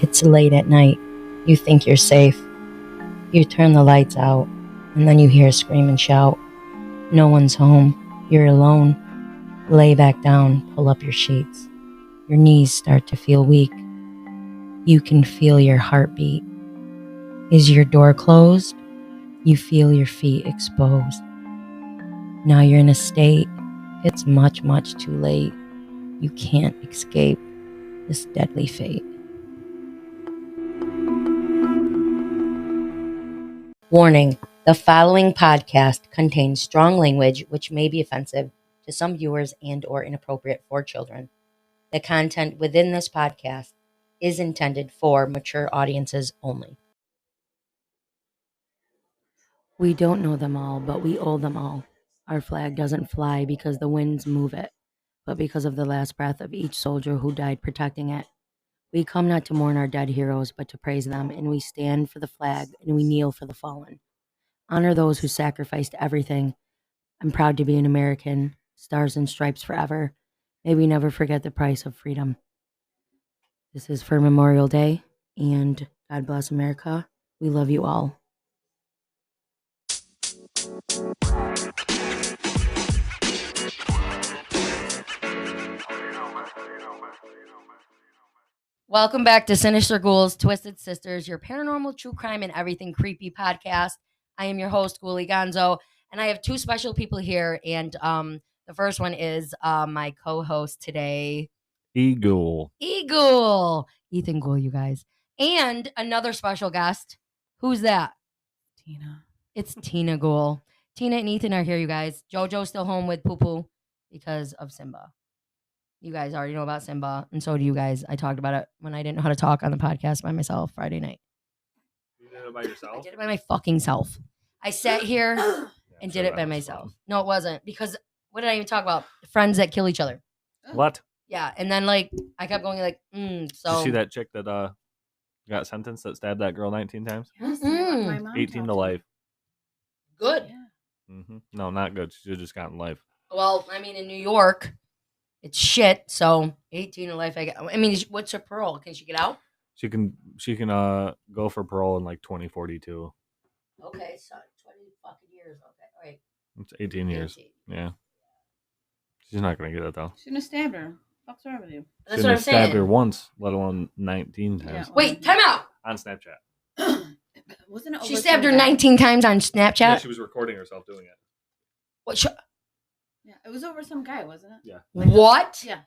It's late at night. You think you're safe. You turn the lights out, and then you hear a scream and shout. No one's home. You're alone. Lay back down, pull up your sheets. Your knees start to feel weak. You can feel your heartbeat. Is your door closed? You feel your feet exposed. Now you're in a state. It's much, much too late. You can't escape this deadly fate. Warning, the following podcast contains strong language which may be offensive to some viewers and or inappropriate for children. The content within this podcast is intended for mature audiences only. We don't know them all, but we owe them all. Our flag doesn't fly because the winds move it, but because of the last breath of each soldier who died protecting it. We come not to mourn our dead heroes, but to praise them, and we stand for the flag, and we kneel for the fallen. Honor those who sacrificed everything. I'm proud to be an American. Stars and stripes forever. May we never forget the price of freedom. This is for Memorial Day, and God bless America. We love you all. Welcome back to Sinister Ghouls, Twisted Sisters, your paranormal, true crime, and everything creepy podcast. I am your host, Ghoulie Gonzo, and I have two special people here. And the first one is my co-host today, Eagle, Ethan Ghoul, you guys, and another special guest. Who's that? Tina. It's Tina Ghoul. Tina and Ethan are here, you guys. JoJo's still home with Poo Poo because of Simba. You guys already know about Simba, and so do you guys. I talked about it when I didn't know how to talk on the podcast by myself Friday night. you did it by yourself? I did it by my fucking self. I sat here and did it by myself. Fun. No, it wasn't. Because what did I even talk about? Friends that kill each other. What? Yeah, and then like I kept going like, so. Did you see that chick that got sentenced that stabbed that girl 19 times? Yes, Mm-mm. my mom 18 talked to life. Good. Yeah. No, not good. She should have just gotten life. Well, I mean, in New York, it's shit. So 18 to life. I mean, what's her parole? Can she get out? She can go for parole in like 2042. Okay, so 20 fucking years. Okay, all right. It's 18 years. 18. Yeah. She's not gonna get it though. Shouldn't have stabbed her. What's wrong with you? That's Shouldn't what I'm have stabbed her saying. once, let alone 19 times. Yeah. Wait, time out. On Snapchat. Wasn't it? She over stabbed her some guy? 19 times on Snapchat. Yeah, she was recording herself doing it. What? Yeah, it was over some guy, wasn't it? Yeah. What? Yeah.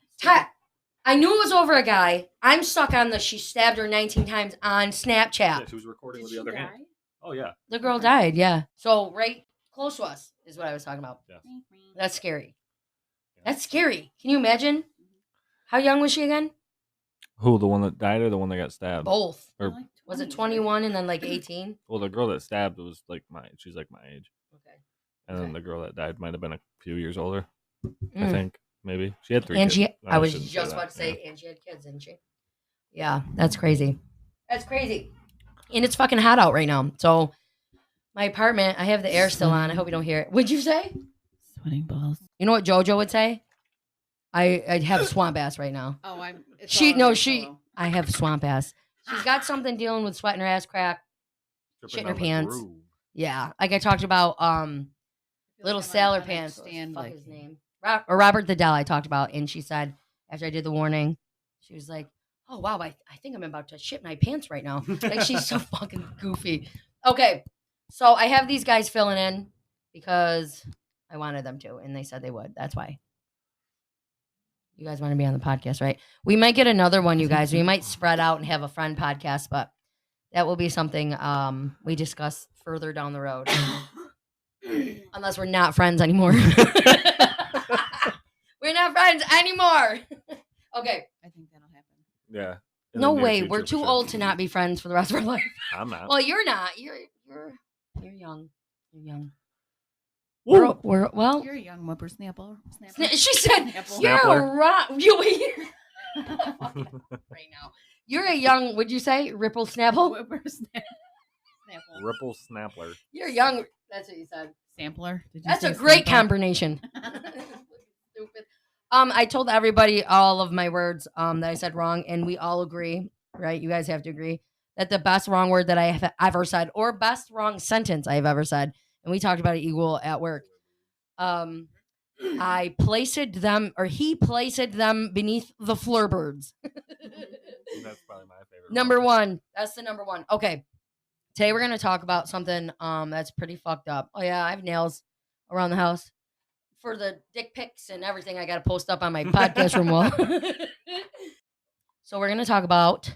I knew it was over a guy. I'm stuck on the she stabbed her 19 times on Snapchat. Yeah, she was recording Did with she the other die? hand. Oh yeah. The girl died, yeah. So right close to us is what I was talking about. Yeah. That's scary. That's scary. Can you imagine? How young was she again? Who, the one that died or the one that got stabbed? Both. Or, Like Was it 20s, 21 and then like 18? well, the girl that stabbed was like she's like my age. Okay. And then the girl that died might have been a few years older. I Mm. think maybe she had 3 And kids. I was shouldn't say just that, about to say, yeah. and she had kids, didn't she? Yeah, that's crazy. That's crazy. And it's fucking hot out right now. So my apartment, I have the air still on. I hope you don't hear it. What'd you say? Sweating balls. You know what JoJo would say? I'd have swamp ass right now. Oh, I have swamp ass. She's got something dealing with sweat in her ass crack. Dripping shit in her down the pants. groove. Yeah, like I talked about little sailor pants. What the fuck his name? Robert the Dell I talked about, and she said after I did the warning, she was like, "Oh wow, I think I'm about to shit my pants right now." Like she's so fucking goofy. Okay, so I have these guys filling in because I wanted them to, and they said they would. That's why. You guys want to be on the podcast, right? We might get another one, you guys. We might spread out and have a friend podcast, but that will be something we discuss further down the road. Unless we're not friends anymore. We're not friends anymore. Okay. I think that'll happen. Yeah. In No the near way. future, We're for too sure. old to not be friends for the rest of our life. I'm not. Well, you're not. You're young. You're young. Woo! Well, You're a young whippersnapper. she said Snapple. you're a Snappler. right now. You're a young, would you say, ripple snapple? Whippersnapper. Ripple Snappler. You're young. That's what you said. Sampler. Did you That's say a great sample? combination. Stupid. I told everybody all of my words that I said wrong, and we all agree right? You guys have to agree that the best wrong word that I have ever said, or best wrong sentence I have ever said, and we talked about it equal at work. I placed them, or he placed them beneath the floorbirds. That's probably my favorite. Number one. That's the number one. Okay. Today we're gonna talk about something that's pretty fucked up. Oh yeah, I have nails around the house for the dick pics and everything. I gotta post up on my podcast room wall. So we're gonna talk about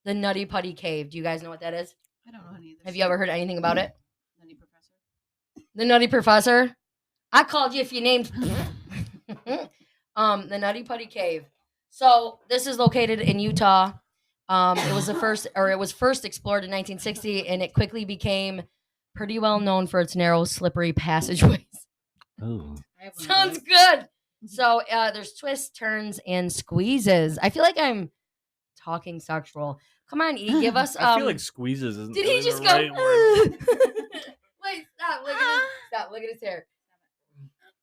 the Nutty Putty Cave. Do you guys know what that is? I don't know any of this. Have you ever heard anything about it? Nutty Professor? The Nutty Professor. I called you if you named the Nutty Putty Cave. So this is located in Utah. It was first explored in 1960, and it quickly became pretty well known for its narrow, slippery passageways. Oh. Sounds good. So there's twists, turns, and squeezes. I feel like I'm talking sexual. Come on, E, give us. I feel like squeezes isn't Did really he just the go? right word. Wait, stop! Stop! Look at his hair.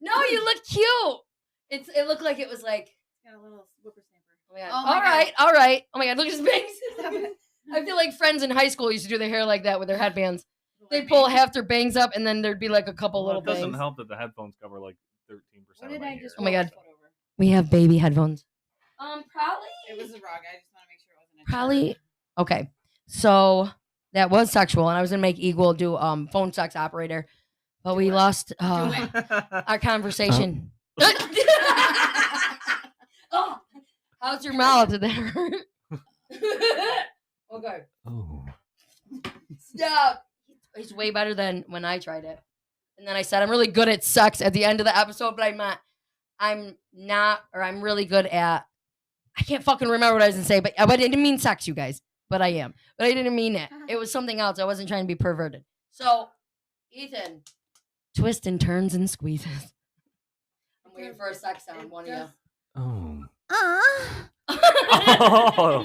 No, you look cute. It looked like it was like. Got a little whippersnapper. Oh my God. Oh my All right. Oh my God, look at his bangs. Stop it. I feel like friends in high school used to do their hair like that with their headbands. They'd pull half their bangs up, and then there'd be like a couple Well, little it doesn't bangs. help that the headphones cover like 13% What of did my I hair. just? Oh my God. roll over? We have baby headphones. Probably. It was a rug. I just want to make sure it wasn't a Probably. Okay. So that was sexual, and I was gonna make Eagle do phone sex operator, but we lost our conversation. Oh, how's your mouth? Did that hurt? Okay. Oh. Stop. He's way better than when I tried it. And then I said I'm really good at sex at the end of the episode, but I'm not, or I'm really good at. I can't fucking remember what I was gonna say, but I didn't mean sex, you guys. But I am. But I didn't mean it. It was something else. I wasn't trying to be perverted. So, Ethan, twist and turns and squeezes. I'm waiting for a sex sound. One of you. Oh. Oh.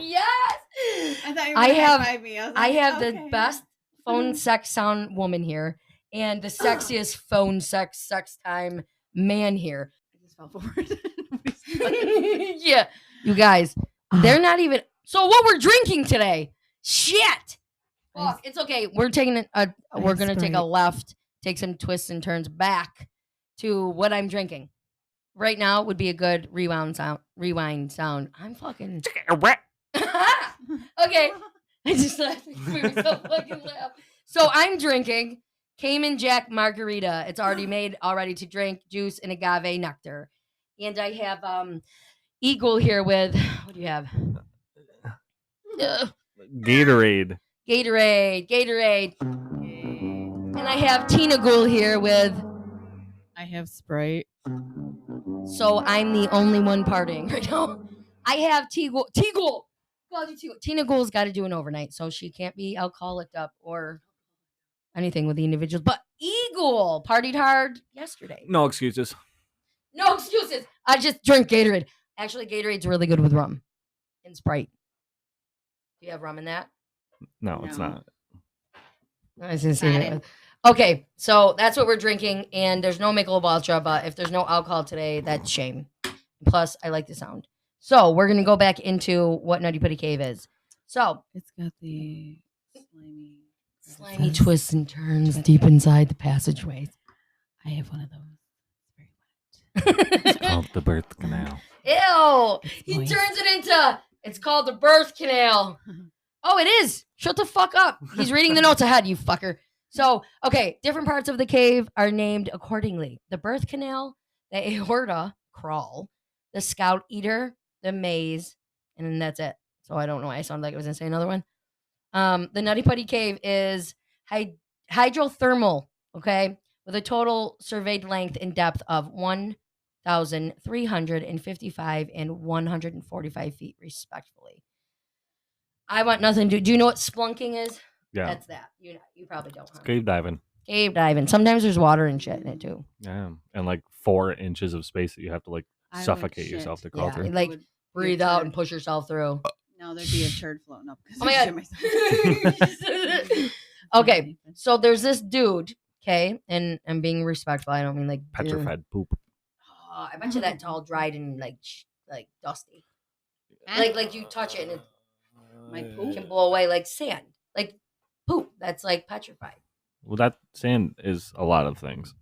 Yes. I thought you were I gonna have- high-five me. I have the okay. best phone sex sound woman here, and the sexiest phone sex time man here. I just fell forward. Yeah, you guys, they're not even. So what we're drinking today? Shit. Fuck, it's okay. We're taking we're gonna take a left, take some twists and turns back to what I'm drinking. Right now would be a good rewind sound. I'm fucking. Okay. I just laughed. It made me so fucking laugh. So I'm drinking Cayman Jack Margarita. It's already made, all ready to drink, juice and agave nectar. And I have Eagle here with, what do you have? Gatorade. Gatorade. And I have Tina Ghoul here with, I have Sprite. so I'm the only one partying right now. I have T-Ghoul. Tina Ghoul's got to do an overnight, so she can't be alcoholic up or anything with the individuals. But Eagle partied hard yesterday. No excuses. No excuses. I just drink Gatorade. Actually, Gatorade's really good with rum and Sprite. Do you have rum in that? No, it's No. not. I was gonna say that. Okay, so that's what we're drinking, and there's no Michelob Ultra, but if there's no alcohol today, that's shame. Plus, I like the sound. So we're gonna go back into what Nutty Putty Cave is. So It's got the slimy twists and turns deep inside the passageways. I have one of those. It's called the birth canal. Ew! He moist. turns it into. It's called the birth canal. Oh, it is. Shut the fuck up. He's reading the notes ahead, you fucker. So, okay, different parts of the cave are named accordingly. The birth canal, the aorta crawl, the scout eater, the maze, and then that's it. So I don't know why I sounded like I was going to say another one. The Nutty Putty Cave is hydrothermal, okay, with a total surveyed length and depth of 1,355 and 145 feet, respectively. I want nothing to do. Do you know what splunking is? Yeah. That's that. You probably don't. Huh? Cave diving. Cave diving. Sometimes there's water and shit in it too. Yeah. And like 4 inches of space that you have to like I would suffocate shit. yourself to crawl Yeah, through. like Would be a breathe out turd. and push yourself through. No, there'd be a turd floating up. 'cause Oh my I God. shit myself. Okay, so there's this dude. Okay, and I'm being respectful. I don't mean like Petrified poop. Oh, I bet you that's all dried and like dusty. Like you touch it and it. My can poop. blow away like sand, like poop. That's like petrified. Well, that sand is a lot of things.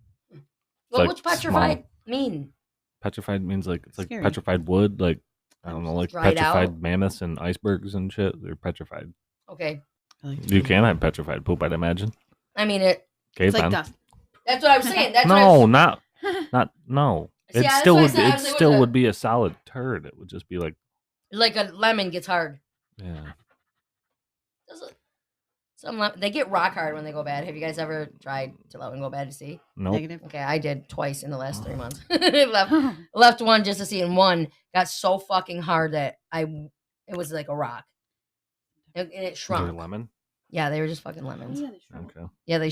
Well, like what's petrified mean? Petrified means like it's like Scary. petrified wood, like I don't know, like Dried petrified out? mammoths and icebergs and shit. They're petrified. Okay, I like You to- can have petrified poop, I'd imagine. I mean It's Caveman. like dust. that's what I was saying. That's what I No, was, no. See, It that's still what I would. said. I It was like, still what's would be a solid turd. It would just be like, like a lemon gets hard. yeah. They get rock hard when they go bad. Have you guys ever tried to let one go bad to see? Nope. Negative. Okay, I did twice in the last 3 months. left one just to see, and one got so fucking hard that it was like a rock, and it Is there shrunk. lemon? Yeah, they were just fucking lemons. Okay. Yeah, they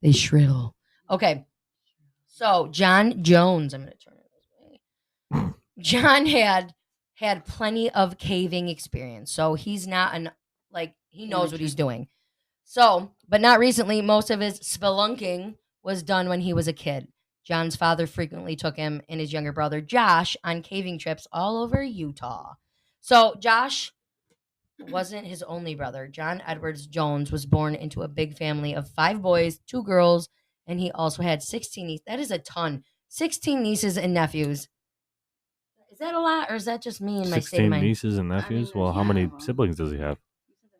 they shrivel. Okay, so John Jones, I'm gonna turn it this way. John had plenty of caving experience, so he's not he knows what he's doing. So, but not recently. Most of his spelunking was done when he was a kid. John's father frequently took him and his younger brother Josh on caving trips all over Utah. So Josh wasn't his only brother. John Edwards Jones was born into a big family of 5 boys, 2 girls, and he also had 16 nieces. That is a ton. 16 nieces and nephews. Is that a lot, or is that just me and my state of 16 mind? nieces and nephews. Well, how many siblings does he have?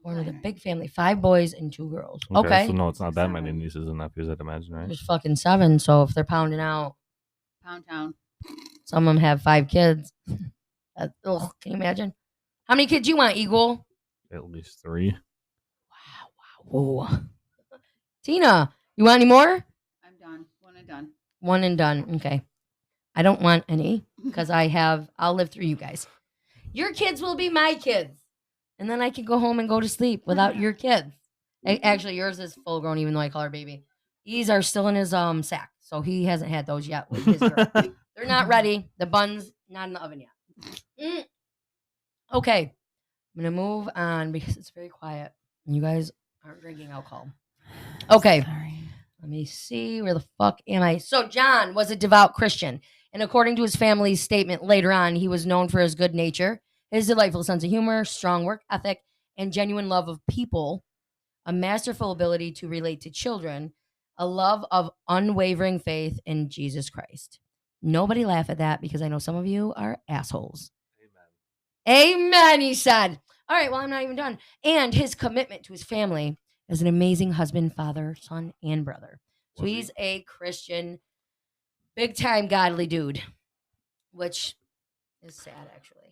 Born with a big family, 5 boys and 2 girls. Okay. So no, it's not that many nieces and nephews, I'd imagine, right? There's fucking 7, so if they're pounding out, Pound town. some of them have 5 kids. Can you imagine? How many kids you want, Eagle? At least 3. Whoa. Tina, you want any more? I'm done. One and done. One and done. Okay. I don't want any because I'll live through you guys. Your kids will be my kids. And then I can go home and go to sleep without your kids. Actually, yours is full grown, even though I call her baby. These are still in his sack, so he hasn't had those yet with his girl. They're not ready. The bun's not in the oven yet. Okay, I'm gonna move on because it's very quiet and you guys aren't drinking alcohol. Okay, Sorry. let me see, where the fuck am I? So John was a devout Christian, and according to his family's statement later on, he was known for his good nature, his delightful sense of humor, strong work ethic, and genuine love of people, a masterful ability to relate to children, a love of unwavering faith in Jesus Christ. Nobody laugh at that because I know some of you are assholes. Amen, he said. All right, well, I'm not even done. And his commitment to his family as an amazing husband, father, son, and brother. So he's a Christian, big-time godly dude, which is sad, actually,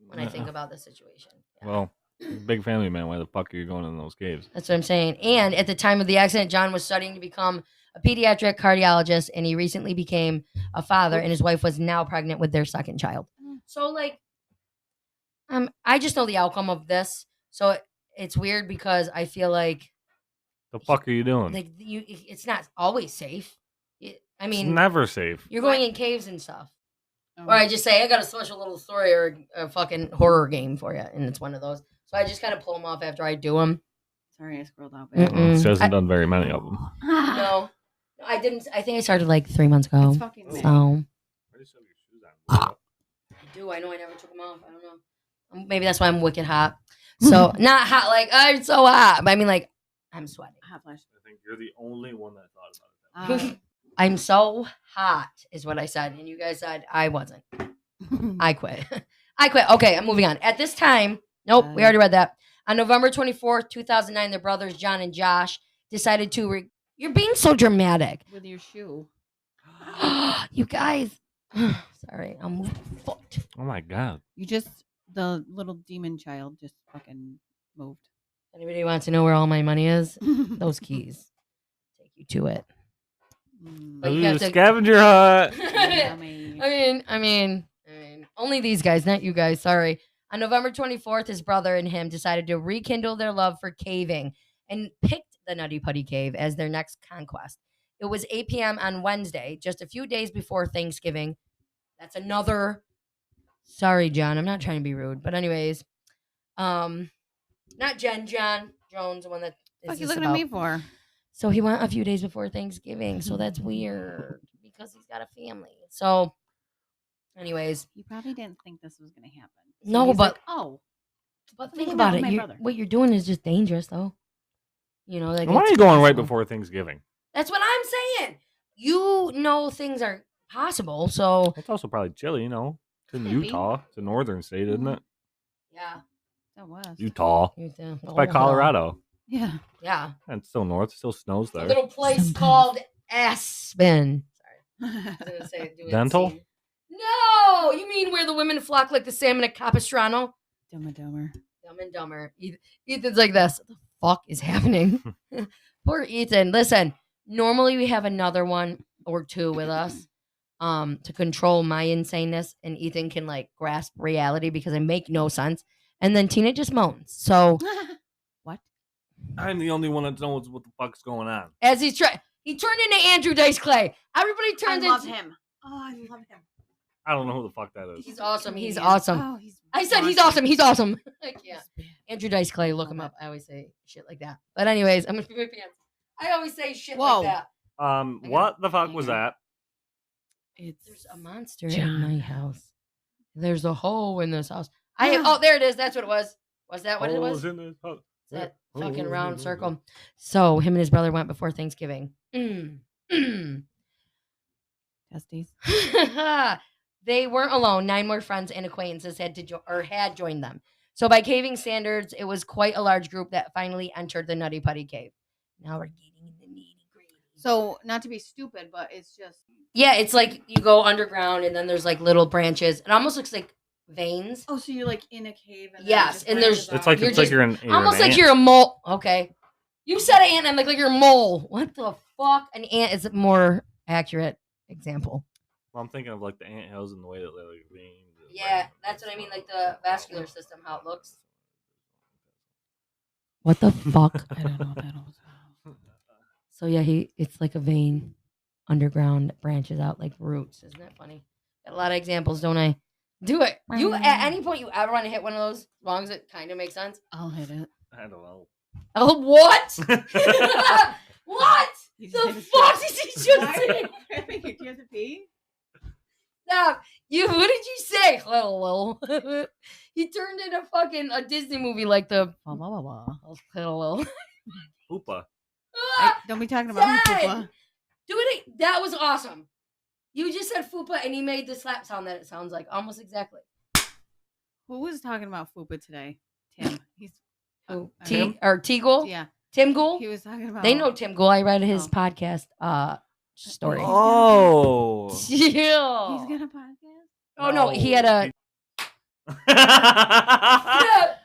when I think about the situation. Yeah. Well, big family man. Why the fuck are you going in those caves? That's what I'm saying. And at the time of the accident, John was studying to become a pediatric cardiologist, and he recently became a father, and his wife was now pregnant with their second child. So, I just know the outcome of this. So it's weird because I feel like The fuck are you doing? it's not always safe. It's it's never safe. you're going in caves and stuff. Oh. Or I just say, I got a special little story or a fucking horror game for you, and it's one of those. So I just kind of pull them off after I do them. Sorry, I scrolled out. She hasn't done very many of them. No, I didn't. I think I started 3 months ago. It's fucking May. So Why do you still have your shoes on? I do. I know. I never took them off. I don't know. Maybe that's why I'm wicked hot. So not hot like I'm so hot, but I mean I'm sweating. Hot flash. I think you're the only one that thought about it. I'm so hot, is what I said, and you guys said I wasn't. I quit. I quit. Okay, I'm moving on. At this time, nope, we already read that. On November 24th, 2009, their brothers John and Josh decided to. You're being so dramatic. With your shoe. You guys. Sorry, I'll move the foot. Oh my god. The little demon child just fucking moved. Anybody wants to know where all my money is? Those keys take you to it. But you have to- Scavenger hunt. Yummy. I mean, only these guys, not you guys. Sorry. On November 24th, his brother and him decided to rekindle their love for caving and picked the Nutty Putty Cave as their next conquest. It was 8 p.m. on Wednesday, just a few days before Thanksgiving. That's another. Sorry, John. I'm not trying to be rude, but anyways, not John Jones, the one that. What are is you this looking about. at me for? So he went a few days before Thanksgiving, so that's weird because he's got a family. So, anyways, You probably didn't think this was going to happen. No, he's but- like, oh, But think about it. What you're doing is just dangerous, though. You know, like why are you going right before Thanksgiving? That's what I'm saying. You know things are possible, so it's also probably chilly. You know, it's in Utah. It's a northern state, isn't it? Yeah, that was Utah. It's by Colorado. Yeah. And it's still north. Still snows there. A little place called Aspen. Sorry, I was gonna say Dental. No, you mean where the women flock like the salmon at Capistrano? Dumb and Dumber. Dumb and Dumber. Ethan's like this. What the fuck is happening? Poor Ethan. Listen, normally we have another one or two with us to control my insaneness, and Ethan can like grasp reality because I make no sense. And then Tina just moans. So what? I'm the only one that knows what the fuck's going on. As he turned into Andrew Dice Clay. Everybody turns into him. Oh, I love him. I don't know who the fuck that is. He's awesome. He's awesome. Oh, I said he's awesome. He's awesome. I can't. Andrew Dice Clay, look him up. I always say shit like that. But anyways, I'm gonna be my pants. I always say shit like that. What the fuck was that? There's a monster in my house. There's a hole in this house. Oh, there it is. That's what it was. Was that what it was? In this house. That fucking round circle. So him and his brother went before Thanksgiving. Testes. They weren't alone. 9 more friends and acquaintances had joined them. So by caving standards, it was quite a large group that finally entered the Nutty Putty Cave. Now we're getting in the nitty-gritty. So, not to be stupid, but it's just... Yeah, it's like you go underground and then there's like little branches. It almost looks like veins. Oh, so you're like in a cave. And yes, and there's... It's like you're an almost like ant. You're a mole. Okay. You said ant, and I'm like you're a mole. What the fuck? An ant is a more accurate example. Well, I'm thinking of like the anthills and the way that they're like veins. Yeah, that's what I mean, like the vascular system, how it looks. What the fuck? I don't know what that was. So yeah, it's like a vein underground that branches out like roots. Isn't that funny? Got a lot of examples, don't I? Do it. You at any point you ever want to hit one of those, as long as it kind of makes sense? I'll hit it. I don't know. Oh, what? What? The fuck did he just say? Do you have to pee? Stop. What did you say? Hello. He turned into fucking a Disney movie like the hello. Poopa. Don't be talking about Fupa. That was awesome. You just said Fupa and he made the slap sound that it sounds like almost exactly. Who was talking about Fupa today? Tim. He's T-Gool? Yeah. Tim Gool? He was talking about. They know Tim Gool. I read his podcast story. Oh. Yeah. He's got a podcast? Oh no, he had a I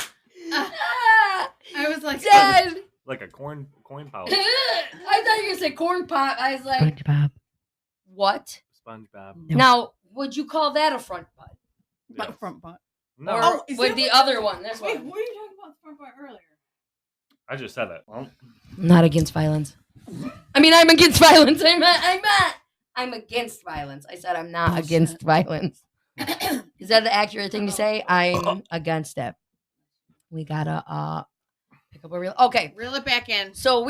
was like dead. Like a coin pouch. I thought you were gonna say corn pop. I was like SpongeBob. What? SpongeBob. No. Now, would you call that a front butt? Yes. Front butt. No. Or with the other one? This Wait, one. what were you talking about front butt earlier? I just said it. Well, I'm not against violence. I mean, I'm against violence. I'm against violence. I said I'm not against violence. Is that the accurate thing to say? I'm against it. We gotta pick up a reel. Okay, Reel it back in. so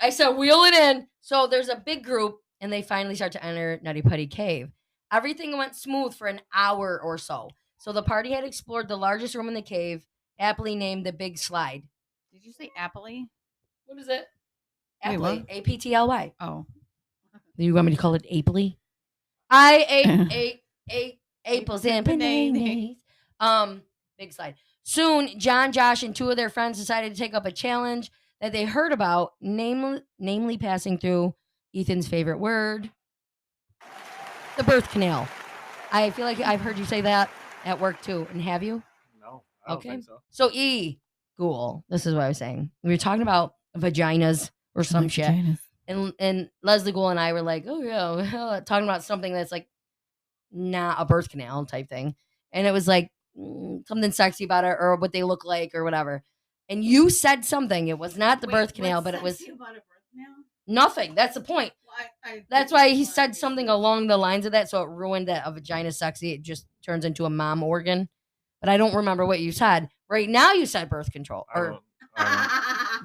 I said wheel it in. So there's a big group, and they finally start to enter Nutty Putty Cave. Everything went smooth for an hour or so. So the party had explored the largest room in the cave, aptly named the Big Slide. Did you say appley? What is it? Wait, Aptly. what? A-P-T-L-Y. Oh. You want me to call it Apely? I ate apples and bananas. Big Slide. Soon, John, Josh, and 2 of their friends decided to take up a challenge that they heard about, namely passing through Ethan's favorite word, the birth canal. I feel like I've heard you say that at work too. And have you? no, I don't think so. So Gool. This is what I was saying. We were talking about vaginas or some shit. Vaginas. And Leslie Gould and I were like, oh yeah, talking about something that's like not a birth canal type thing. And it was like something sexy about it or what they look like or whatever. And you said something. It was not the birth canal, but it was about a birth canal? nothing. That's the point. Well, That's why he said something along the lines of that. So it ruined that a vagina sexy. It just turns into a mom organ. But I don't remember what you said. Right now you said birth control or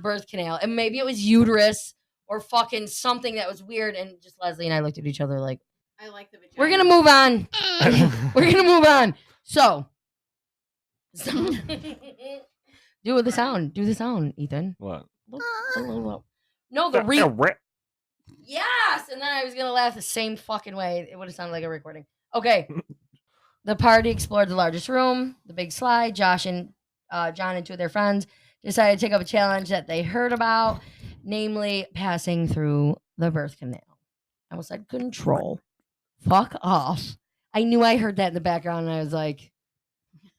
birth canal. And maybe it was uterus or fucking something that was weird. And just Leslie and I looked at each other like, I like the vagina. we're going to move on. We're going to move on. So Do the sound. Do the sound, Ethan. What? No, Yes, and then I was gonna laugh the same fucking way. It would have sounded like a recording. Okay. The party explored the largest room, the big slide. John and two of their friends decided to take up a challenge that they heard about, namely passing through the birth canal. I was like, control. Fuck off. I knew I heard that in the background, and I was like,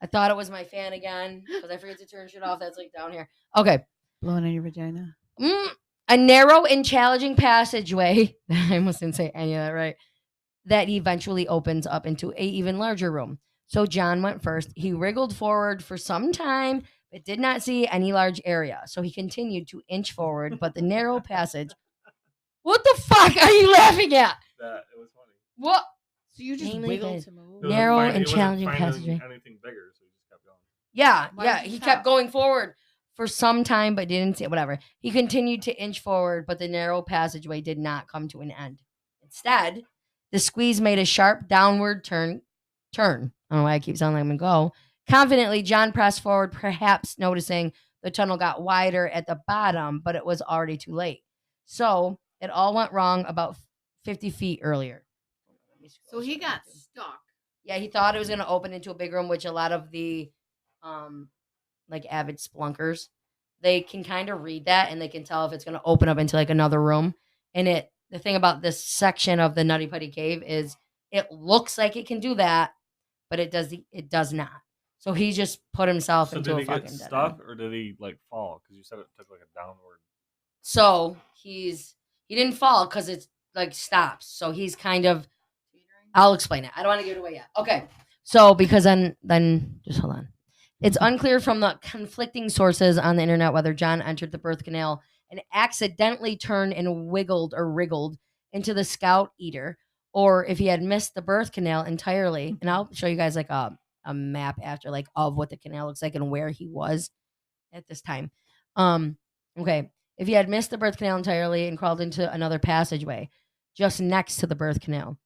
I thought it was my fan again, because I forget to turn shit off. That's like down here. Okay. Blowing on your vagina. A narrow and challenging passageway. I almost didn't say any of that right. That eventually opens up into a even larger room. So John went first. He wriggled forward for some time, but did not see any large area. So he continued to inch forward, but the narrow passage. What the fuck are you laughing at? It was funny. What? So you just wiggled to move? Narrow and challenging passageway. Anything bigger, so he just kept going. Yeah. He kept going forward for some time, but didn't see it. Whatever. He continued to inch forward, but the narrow passageway did not come to an end. Instead, the squeeze made a sharp downward turn. I don't know why I keep sounding like I'm going to go. Confidently, John pressed forward, perhaps noticing the tunnel got wider at the bottom, but it was already too late. So it all went wrong about 50 feet earlier. So he got stuck. Yeah, he thought it was going to open into a big room, which a lot of the like avid splunkers, they can kind of read that, and they can tell if it's going to open up into like another room. And the thing about this section of the Nutty Putty Cave is it looks like it can do that, but it does not. So he just put himself into a fucking dead end. Did he get stuck, or did he like fall? Because you said it took like a downward. So he didn't fall because it's like stops. So he's kind of. I'll explain it. I don't want to give it away yet. Okay. So because then just hold on. It's unclear from the conflicting sources on the internet whether John entered the birth canal and accidentally turned and wriggled into the scout eater, or if he had missed the birth canal entirely. And I'll show you guys like a map after, like, of what the canal looks like and where he was at this time. Okay. If he had missed the birth canal entirely and crawled into another passageway just next to the birth canal,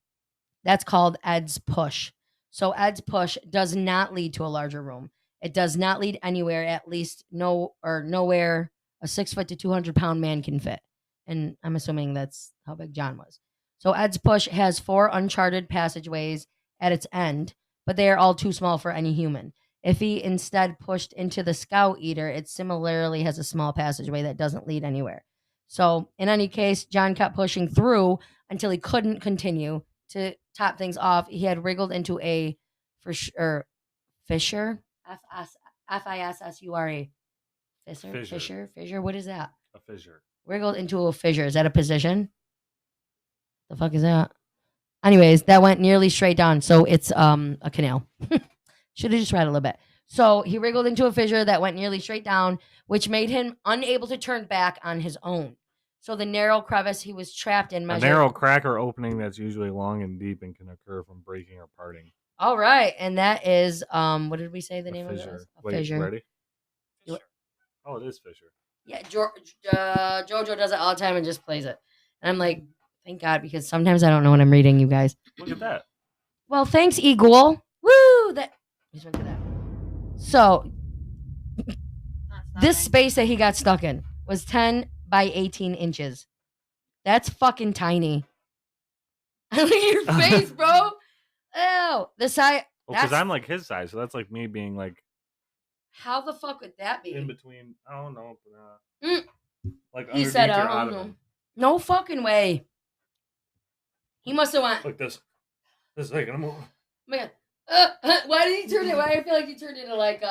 that's called Ed's push. So Ed's push does not lead to a larger room. It does not lead anywhere, at least nowhere a 6 foot to 200 pound man can fit. And I'm assuming that's how big John was. So Ed's push has 4 uncharted passageways at its end, but they are all too small for any human. If he instead pushed into the scout eater, it similarly has a small passageway that doesn't lead anywhere. So in any case, John kept pushing through until he couldn't continue. To top things off, he had wriggled into a fissure. Fissure. What is that? A fissure. Wriggled into a fissure. Is that a position? The fuck is that? Anyways, that went nearly straight down. So it's a canal. Should have just read a little bit. So he wriggled into a fissure that went nearly straight down, which made him unable to turn back on his own. So the narrow crevice he was trapped in measured... A narrow crack or opening that's usually long and deep and can occur from breaking or parting. All right. And that is, what did we say the name fissure. of it is? Wait, fissure. Ready? Oh, it is fissure. Yeah, Jojo does it all the time and just plays it. And I'm like, thank God, because sometimes I don't know what I'm reading, you guys. Look at that. Well, thanks, Eagle. Woo! So, this space that he got stuck in was 10 by 18 inches. That's fucking tiny. Look at your face, bro. Oh, the size. Well, because I'm like his size, so that's like me being like. How the fuck would that be? In between. I don't know. Like he said, I don't know. No fucking way. He must have went. Like this. This thing. I'm over. Oh my God. Why did he turn it? Why do I feel like he turned into like,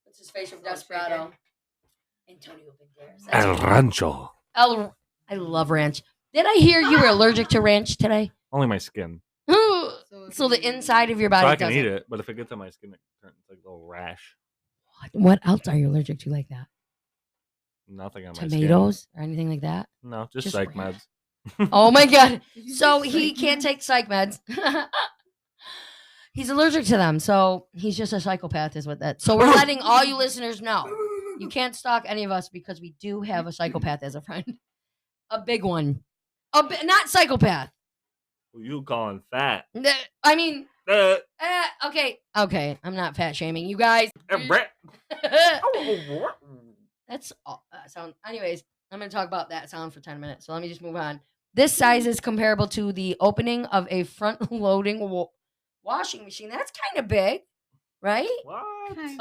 what's his face from Desperado? Antonio Banderas. El Rancho. I love ranch. Did I hear you were allergic to ranch today? Only my skin. So the inside of your body. So I can eat it, but if it gets on my skin, it turns like a little rash. What else are you allergic to like that? Nothing on my skin. Tomatoes or anything like that? No, just psych meds. Oh my God. So he can't take psych meds. He's allergic to them. So he's just a psychopath is what that. So we're letting all you listeners know. You can't stalk any of us because we do have a psychopath as a friend. A big one. Not psychopath. Who you calling fat? I mean, Okay. I'm not fat shaming you guys. That's sound. Anyways, I'm going to talk about that sound for 10 minutes. So let me just move on. This size is comparable to the opening of a front-loading washing machine. That's kind of big, right? What?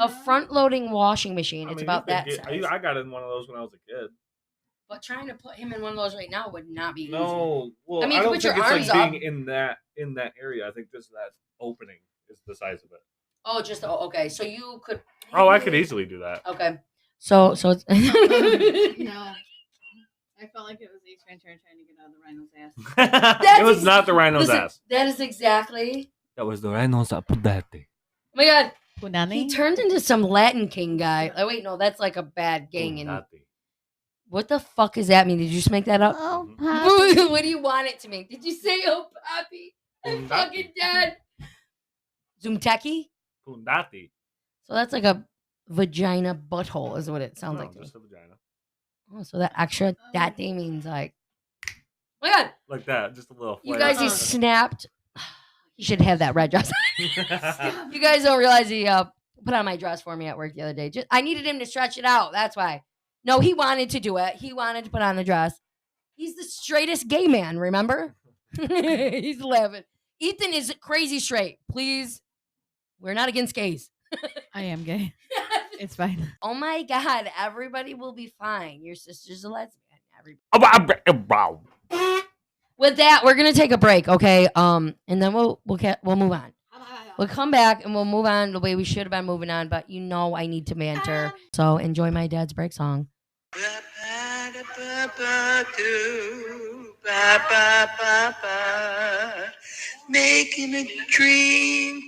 A front-loading washing machine. It's mean, about that size. I got in one of those when I was a kid. But trying to put him in one of those right now would not be easy. No, well, I mean, I don't put think your it's arms like being up. in that area. I think just that opening is the size of it. Oh, okay. So you could. Oh, I could easily do that. Okay. So it's. No. I felt like it was Ace Ventura trying to get out of the rhino's ass. It was not the rhino's ass. That is exactly. That was the rhino's ass. Oh my God. Punani? He turned into some Latin king guy. Oh, wait, no, that's like a bad gang. What the fuck does that mean? Did you just make that up? Oh, Poppy. What do you want it to mean? Did you say, oh, Poppy? I'm fucking dead. Zumteki? Pundati. So that's like a vagina butthole is what it sounds like to just me. a vagina. Oh, so that extra daddy means like, oh my God. Like that, just a little flare. You guys, he snapped. You should have that red dress. You guys don't realize he put on my dress for me at work the other day. I needed him to stretch it out. That's why. No, he wanted to do it. He wanted to put on the dress. He's the straightest gay man, remember? He's laughing. Ethan is crazy straight. Please. We're not against gays. I am gay. It's fine. Oh my God. Everybody will be fine. Your sister's a lesbian. With that, we're gonna take a break, okay? And then we'll move on. We'll come back and we'll move on the way we should have been moving on, but you know I need to banter. So enjoy my dad's break song. Making a dream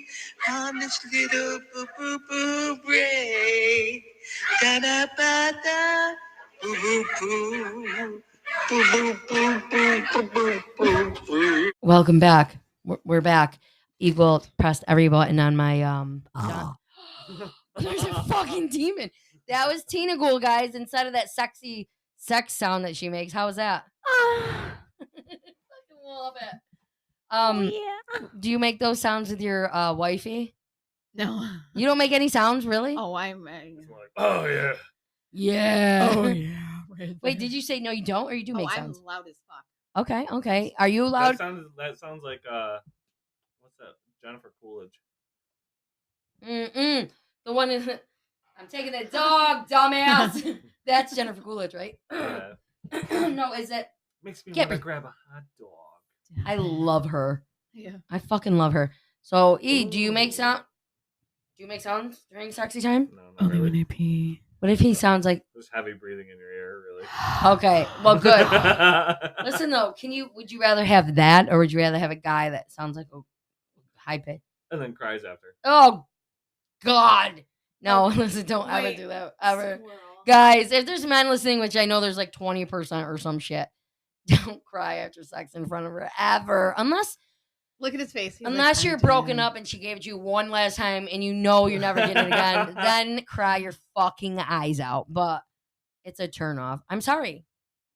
on this little boo brain. Da da ba da boo boo boo. Welcome back. We're back. Eagle pressed every button on my There's a fucking demon. That was Tina Ghoul, guys, instead of that sexy sex sound that she makes. How was that? Fucking love it. Yeah. Do you make those sounds with your wifey? No. You don't make any sounds, really? Oh, I'm. Like, oh yeah. Yeah. Oh yeah. Right. Wait, did you say no? You don't, or you do make sounds? I'm loud as fuck. Okay. Are you loud? That sounds like what's that? Jennifer Coolidge. The one in. I'm taking the dog, dumbass. That's Jennifer Coolidge, right? Yeah. No, is it? Makes me want to grab a hot dog. I love her. Yeah. I fucking love her. So, E, do you make sounds during sexy time? No, not really. When I pee. What if he sounds like There's heavy breathing in your ear, really. Okay, well, good. Listen though, would you rather have that, or would you rather have a guy that sounds like a high pitch and then cries after? Oh God, no! Listen, don't ever do that ever, guys. If there's men listening, which I know there's like 20% or some shit, don't cry after sex in front of her ever, unless. Look at his face. Unless you're broken up and she gave it to you one last time and you know you're never getting it again, then cry your fucking eyes out. But it's a turn off. I'm sorry.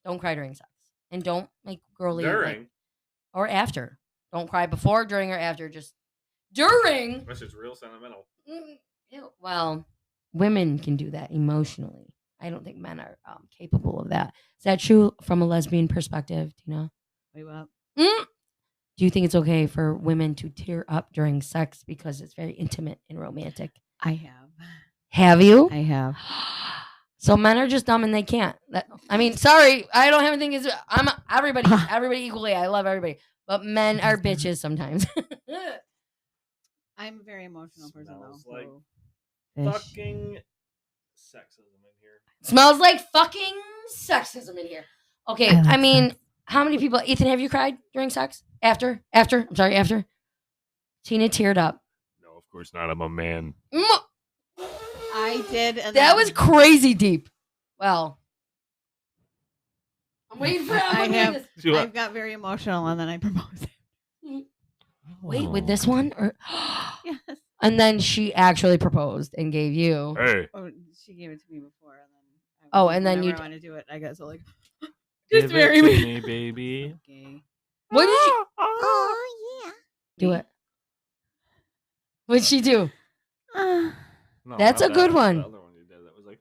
Don't cry during sex. And don't make girly. During? Or after. Don't cry before, during, or after. Just during. Unless it's real sentimental. Well, women can do that emotionally. I don't think men are capable of that. Is that true from a lesbian perspective? Do you know? Wait, what? Do you think it's okay for women to tear up during sex because it's very intimate and romantic? I have. Have you? I have. So men are just dumb and they can't. Sorry, I don't have anything. I'm everybody equally. I love everybody, but men are bitches sometimes. I'm a very emotional person Smells though. like fucking sexism in here. Smells like fucking sexism in here. Okay, I mean. How many people, Ethan, have you cried during sex? After? After? Tina teared up. No, of course not. I'm a man. I did. That was crazy deep. Well, I'm waiting for I've got very emotional and then I proposed. Wait, with this one? Or yes. And then she actually proposed and gave you. Hey. Oh, she gave it to me before. And then you want to do it. I got so like. Just marry me, baby. Okay. What did you? Oh yeah. Do it. What'd she do? Ah. No, That's not a good that. one. The other one you did that was like,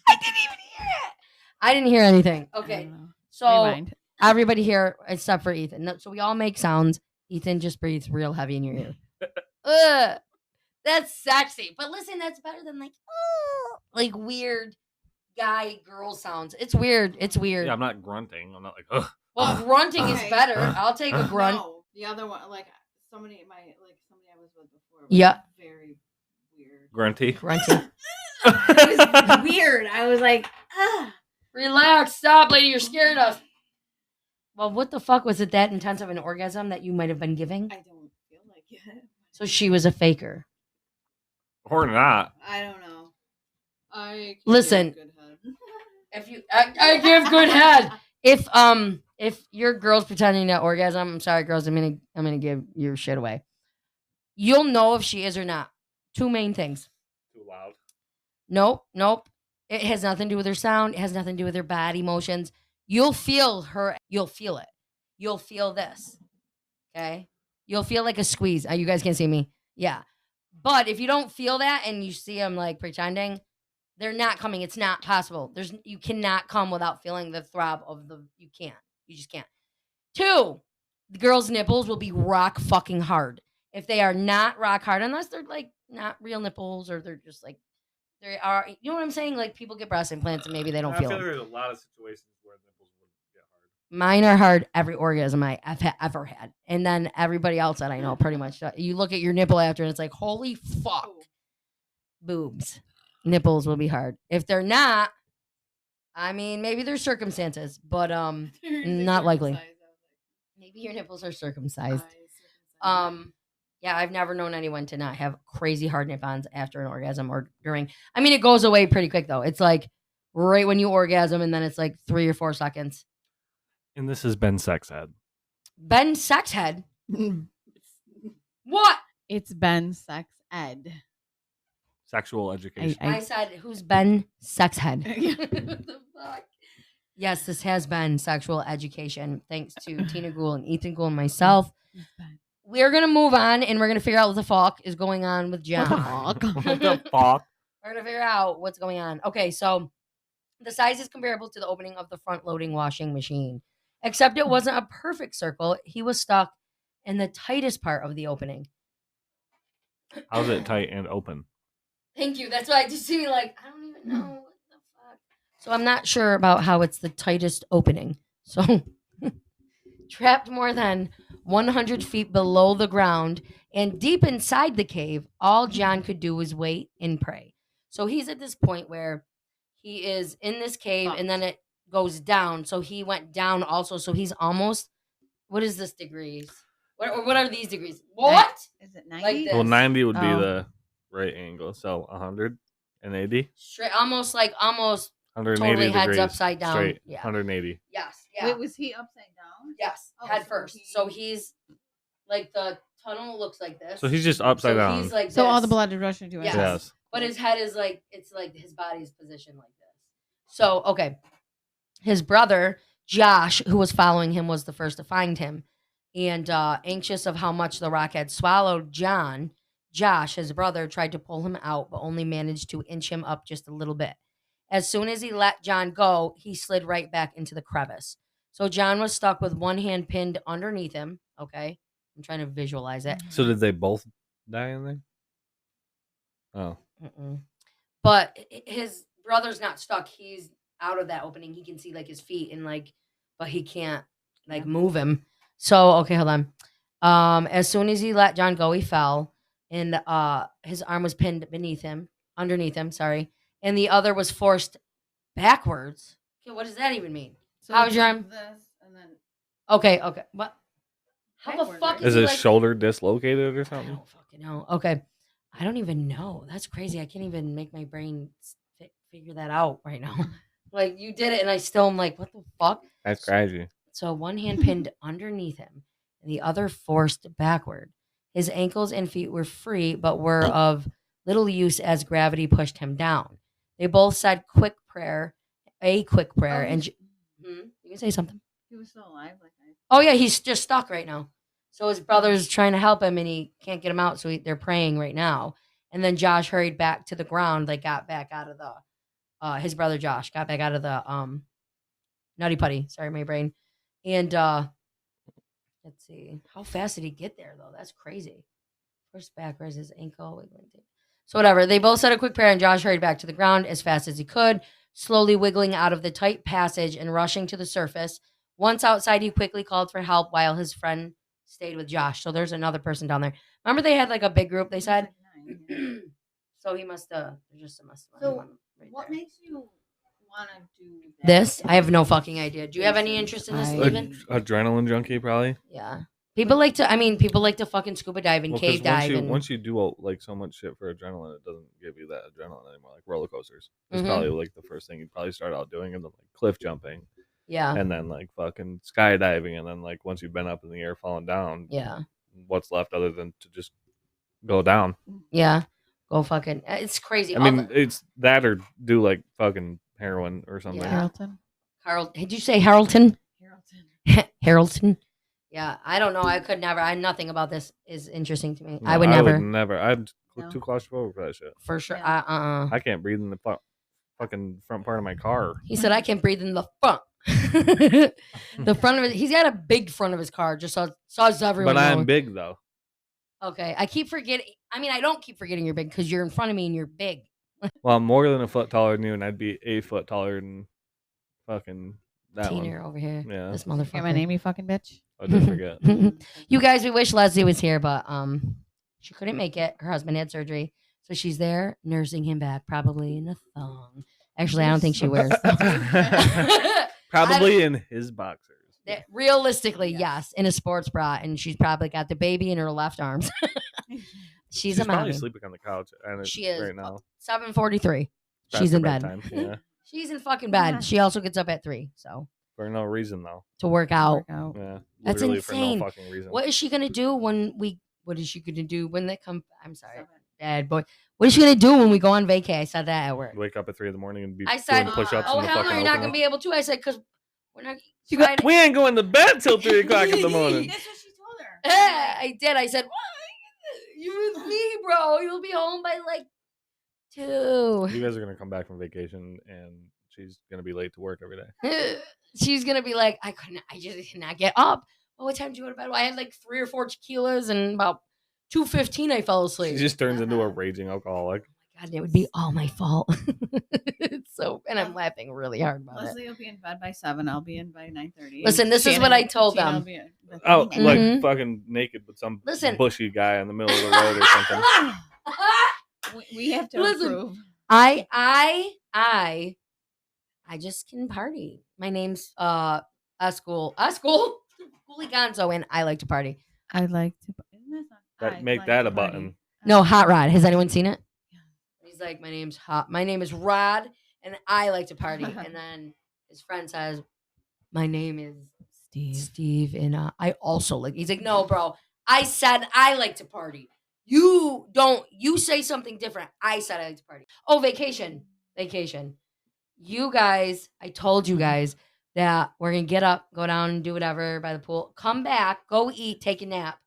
I didn't even hear it. I didn't hear anything. I Okay. don't know. So Rewind. everybody here except for Ethan. No, so we all make sounds. Ethan just breathes real heavy in your ear. Ugh. That's sexy. But listen, that's better than like weird guy girl sounds. It's weird. It's weird. yeah, I'm not grunting. I'm not like, ugh. Well, grunting is Okay. better. I'll take a grunt. No, the other one, like somebody I was with before. Was Yeah. Very weird. Grunty. Grunting. It was weird. I was like, ah. Relax. Stop, lady. You're scaring us. Well, what the fuck was it that intense of an orgasm that you might have been giving? I don't feel like it. So she was a faker. Or not. I don't know. I Listen. give good head. If you, I give good head. If your girl's pretending to orgasm, I'm sorry, girls. I'm gonna give your shit away. You'll know if she is or not. Two main things. Too loud. Nope. It has nothing to do with her sound. It has nothing to do with her body motions. You'll feel her. You'll feel it. You'll feel this. Okay. You'll feel like a squeeze. You guys can't see me. Yeah. But if you don't feel that and you see them like pretending, they're not coming. It's not possible. You cannot come without feeling the throb of the. You can't. You just can't. 2, the girl's nipples will be rock fucking hard. If they are not rock hard, unless they're like not real nipples or they're just like they are. You know what I'm saying? Like people get breast implants and maybe they don't I feel feel them. there's a lot of situations where nipples would get hard. Mine are hard every orgasm I've ever had. And then everybody else that I know pretty much. You look at your nipple after and it's like, holy fuck. Boobs. Nipples will be hard. If they're not, I mean, maybe there's circumstances, but not likely. Maybe your nipples are circumcised. Yeah, I've never known anyone to not have crazy hard nip-ons after an orgasm or during. I mean, it goes away pretty quick though. It's like right when you orgasm and then it's like 3 or 4 seconds. And this has been Sex Ed. Ben Sexhead. What? It's Ben Sex Ed. Sexual education. I said, who's Ben Sexhead? What the fuck? Yes, this has been sexual education. Thanks to Tina Gould and Ethan Gould and myself. We're going to move on and we're going to figure out what the fuck is going on with John. What the fuck? We're going to figure out what's going on. Okay, so the size is comparable to the opening of the front-loading washing machine, except it wasn't a perfect circle. He was stuck in the tightest part of the opening. How's it tight and open? Thank you. That's why I just see like, I don't even know what the fuck. So I'm not sure about how it's the tightest opening. So trapped more than 100 feet below the ground and deep inside the cave, all John could do was wait and pray. So he's at this point where he is in this cave and then it goes down. So he went down also. So he's almost, what is this degrees? What are these degrees? What? Is it 90? Like this. Well, 90 would be Oh. the right angle. So 180. Straight, almost 180 totally heads degrees. upside down. Straight. Yeah. 180. Yes. Yeah. Wait, was he upside down? Yes. Oh, Head so first. So he's like the tunnel looks like this. So he's just upside So down. he's like So all this. the blood is rushing to his Yes. head. Yes. But his head is like, it's like his body's positioned like this. So, okay. His brother, Josh, who was following him, was the first to find him. And anxious of how much the rock had swallowed Josh, his brother, tried to pull him out, but only managed to inch him up just a little bit. As soon as he let John go, he slid right back into the crevice. So John was stuck with one hand pinned underneath him. Okay. I'm trying to visualize it. So did they both die in there? Oh. Mm-mm. But his brother's not stuck. He's out of that opening. He can see like his feet and like, but he can't like move him. So, okay, hold on. As soon as he let John go, he fell and his arm was pinned underneath him, sorry. And the other was forced backwards. Okay, what does that even mean? So How's it's your like arm? This and then Okay. What? How the Backward, fuck right? is Is he his like? shoulder dislocated or I something? don't fucking know. Okay. I don't even know. That's crazy. I can't even make my brain figure that out right now. Like, you did it, and I still am like, what the fuck? That's crazy. So one hand pinned underneath him, and the other forced backward. His ankles and feet were free, but were of little use as gravity pushed him down. They both said a quick prayer, and you can say something. he was still alive. Like Oh yeah, he's just stuck right now. So his brother's trying to help him, and he can't get him out. So they're praying right now. And then Josh hurried back to the ground. They got back out of the. His brother Josh got back out of the Nutty Putty. Sorry, my brain. And let's see, how fast did he get there though? That's crazy. First backwards, his ankle wiggling. So whatever. They both said a quick prayer, and Josh hurried back to the ground as fast as he could, slowly wiggling out of the tight passage and rushing to the surface. Once outside, he quickly called for help while his friend stayed with Josh. So there's another person down there. Remember they had like a big group, they said? So he must have. So what makes you want to do that? This? I have no fucking idea. Do you have any interest in this, I- Steven? Adrenaline junkie, probably. Yeah. People like to fucking scuba dive and 'cause cave dive. Once you do like so much shit for adrenaline, it doesn't give you that adrenaline anymore. Like roller coasters, it's Mhm. probably like the first thing you probably start out doing, and then like cliff jumping, Yeah. and then like fucking skydiving, and then like once you've been up in the air, falling down, Yeah. what's left other than to just go down? Yeah. Go fucking. It's crazy. I mean, it's that or do like fucking heroin or something. Yeah. Carrollton. Carl, did you say Harrelton? Carrollton. Harrelton. Yeah, I don't know. I could never. Nothing about this is interesting to me. No, I would never, I'm No. too claustrophobic for that shit. for sure. Yeah. I can't breathe in the fucking front part of my car. He said I can't breathe in the front. The front of it. He's got a big front of his car. Just so everyone. But I'm knows. big though. Okay, I keep forgetting. I mean, I don't keep forgetting you're big because you're in front of me and you're big. Well, I'm more than a foot taller than you, and I'd be 8 foot taller than fucking that Teener one. over here. Yeah. This Hear motherfucker. my name, you fucking bitch. I did forget. You guys, we wish Leslie was here, but she couldn't make it. Her husband had surgery, so she's there nursing him back, probably in a thong. Actually, I don't think she wears. Probably in his boxers. Realistically, Yes. yes, in a sports bra, and she's probably got the baby in her left arms. She's a probably mommy. sleeping on the couch She is right now. 7:43. Past She's her in bed. bedtime, Yeah, She's in fucking bed. She also gets up at 3, so for no reason though. to work out. Yeah, That's literally insane. for no fucking reason. What is she gonna do What is she gonna do when they come? I'm sorry, Dad, boy. What is she gonna do when we go on vacay? I said that at work. Wake up at 3 a.m. and be I said, doing push-ups "Oh in the hell no, fucking you're not open gonna be able to." I said, "Cause we're not." She got, Friday- we ain't going to bed till 3 o'clock in the morning. That's what she told her. I did. I said, "What? You with me, bro? You'll be home by like 2." You guys are gonna come back from vacation, and she's gonna be late to work every day. She's gonna be like, I just cannot get up. Oh, what time did you go to bed? Well, I had like 3 or 4 tequilas, and about 2:15 I fell asleep. She just turns into a raging alcoholic. God, it would be all my fault. It's so, and I'm laughing really hard about it. Leslie will be in bed by 7. I'll be in by 9:30. Listen, this is what I told them. Oh, Mhm. like fucking naked with some Listen. bushy guy in the middle of the road or something. We have to Listen. approve. I just can party. My name's School Gonzo, and I like to party. I like to. Isn't this on- That I make like that to a party. button. No, Hot Rod. Has anyone seen it? He's like, my name is Rod, and I like to party. And then his friend says, my name is Steve, and I also like. He's like, no, bro. I said I like to party. You say something different. I said I like to party. Oh, vacation. You guys, I told you guys that we're gonna get up, go down and do whatever by the pool, come back, go eat, take a nap,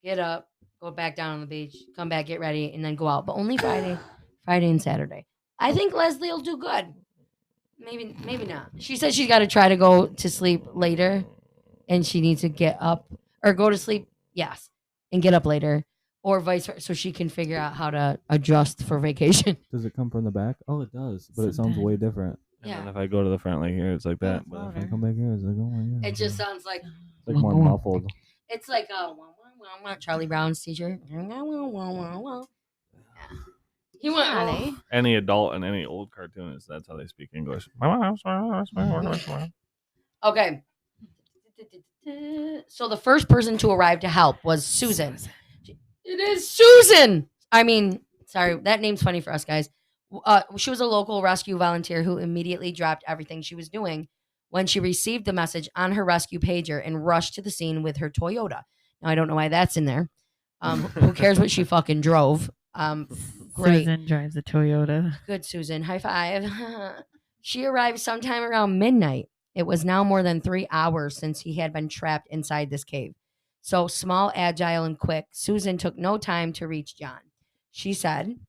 get up, go back down on the beach, come back, get ready, and then go out. But only Friday and Saturday. I think Leslie will do good. Maybe not. She said she's got to try to go to sleep later, and she needs to get up or go to sleep, yes, and get up later, or vice versa, so she can figure out how to adjust for vacation. Does it come from the back? Oh, it does, but it sounds way different. And Yeah. then if I go to the front like here, it's like that. It's But If I come back here, it's like, oh my god. It just sounds like It's like more muffled. it's like Charlie Brown's teacher. He went. Charlie. any adult and any old cartoonist, that's how they speak English. Okay. So the first person to arrive to help was Susan. It is Susan. I mean, sorry, that name's funny for us guys. She was a local rescue volunteer who immediately dropped everything she was doing when she received the message on her rescue pager and rushed to the scene with her Toyota. Now, I don't know why that's in there. Who cares what she fucking drove? Great. Susan drives a Toyota. Good, Susan. High five. She arrived sometime around midnight. It was now more than 3 hours since he had been trapped inside this cave. So small, agile, and quick, Susan took no time to reach John. She said,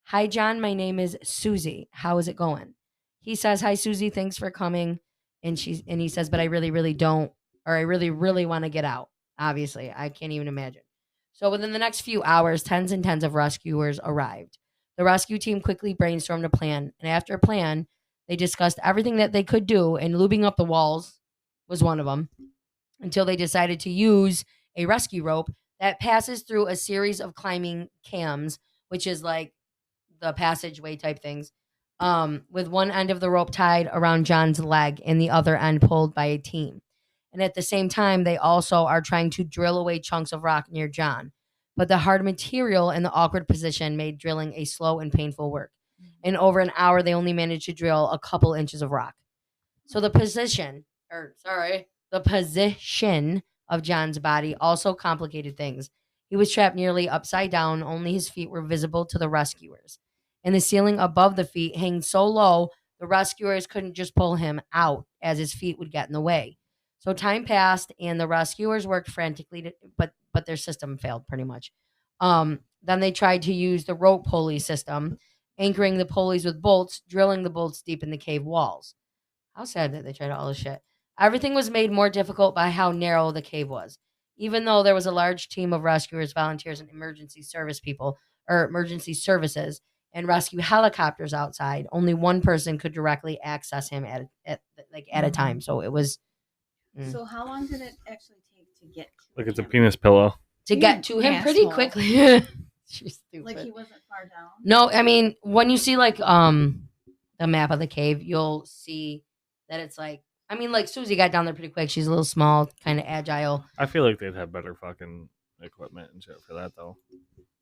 "Hi, John. My name is Susie. How is it going?" He says, "Hi, Susie. Thanks for coming." And he says, "But I really, really don't, or I really, really want to get out." Obviously, I can't even imagine. So within the next few hours, tens and tens of rescuers arrived. The rescue team quickly brainstormed a plan, and after a plan, they discussed everything that they could do, and lubing up the walls was one of them, until they decided to use a rescue rope that passes through a series of climbing cams, which is like the passageway type things, with one end of the rope tied around John's leg and the other end pulled by a team. And at the same time, they also are trying to drill away chunks of rock near John. But the hard material and the awkward position made drilling a slow and painful work. In over an hour, they only managed to drill a couple inches of rock. So the position of John's body also complicated things. He was trapped nearly upside down, only his feet were visible to the rescuers. And the ceiling above the feet hanging so low, the rescuers couldn't just pull him out as his feet would get in the way. So time passed and the rescuers worked frantically, but their system failed pretty much. Then they tried to use the rope pulley system, anchoring the pulleys with bolts, drilling the bolts deep in the cave walls. How sad that they tried all this shit. Everything was made more difficult by how narrow the cave was. Even though there was a large team of rescuers, volunteers, and emergency services, and rescue helicopters outside, only one person could directly access him at a time. So it was. So how long did it actually take to get to Like it's a him? penis pillow. To get to him pretty Asshole. quickly. She's stupid. Like he wasn't far down? No, I mean, when you see like the map of the cave, you'll see that it's like, I mean, like Susie got down there pretty quick. She's a little small, kind of agile. I feel like they'd have better fucking equipment and shit for that though.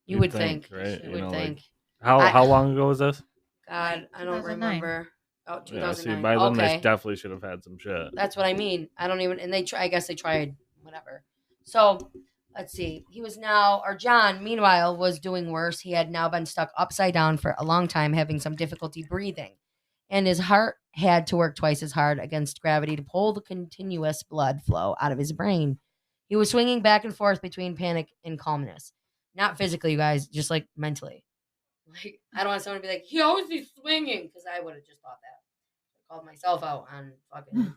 You would think, right? You would know, think. Like, how long ago was this? God, I don't 2009. remember. Oh, 2009. Yeah, see, by then Okay. they definitely should have had some shit. That's what I mean. I don't even, and I guess they tried whatever. So let's see. John, meanwhile, was doing worse. He had now been stuck upside down for a long time, having some difficulty breathing. And his heart had to work twice as hard against gravity to pull the continuous blood flow out of his brain. He was swinging back and forth between panic and calmness. Not physically, you guys, just like mentally. Like, I don't want someone to be like, he always be swinging, because I would have just thought that. I called myself out on fucking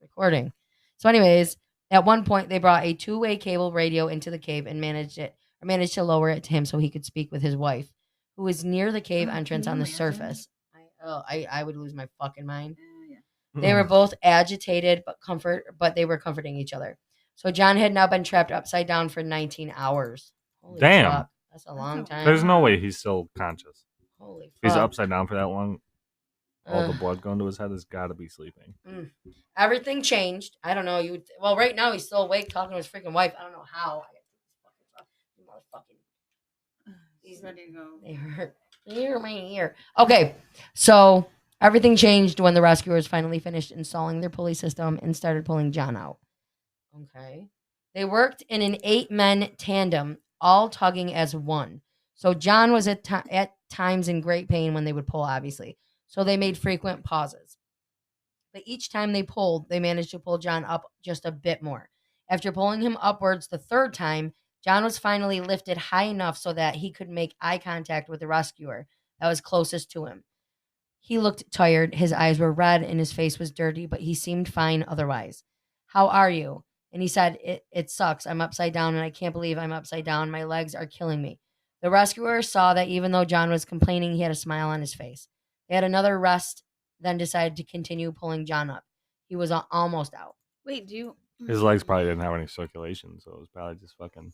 recording. So anyways, at one point, they brought a two-way cable radio into the cave and managed to lower it to him so he could speak with his wife, who was near the cave entrance on the surface. I would lose my fucking mind. They were both agitated, but they were comforting each other. So John had now been trapped upside down for 19 hours. Holy Damn. fuck. That's a long time. There's no way he's still conscious. Holy fuck. He's upside down for that long. All the blood going to his head has got to be sleeping. Everything changed. I don't know. Well, right now he's still awake talking to his freaking wife. I don't know how. He's ready to go. They hurt. Clear my ear. Okay, so everything changed when the rescuers finally finished installing their pulley system and started pulling John out. Okay. They worked in an 8-man tandem, all tugging as one. So John was at times in great pain when they would pull, obviously. So they made frequent pauses. But each time they pulled, they managed to pull John up just a bit more. After pulling him upwards the third time, John was finally lifted high enough so that he could make eye contact with the rescuer that was closest to him. He looked tired. His eyes were red and his face was dirty, but he seemed fine otherwise. "How are you?" And he said, it sucks. I'm upside down and I can't believe I'm upside down. My legs are killing me. The rescuer saw that even though John was complaining, he had a smile on his face. They had another rest, then decided to continue pulling John up. He was almost out. Wait, His legs probably didn't have any circulation, so it was probably just fucking.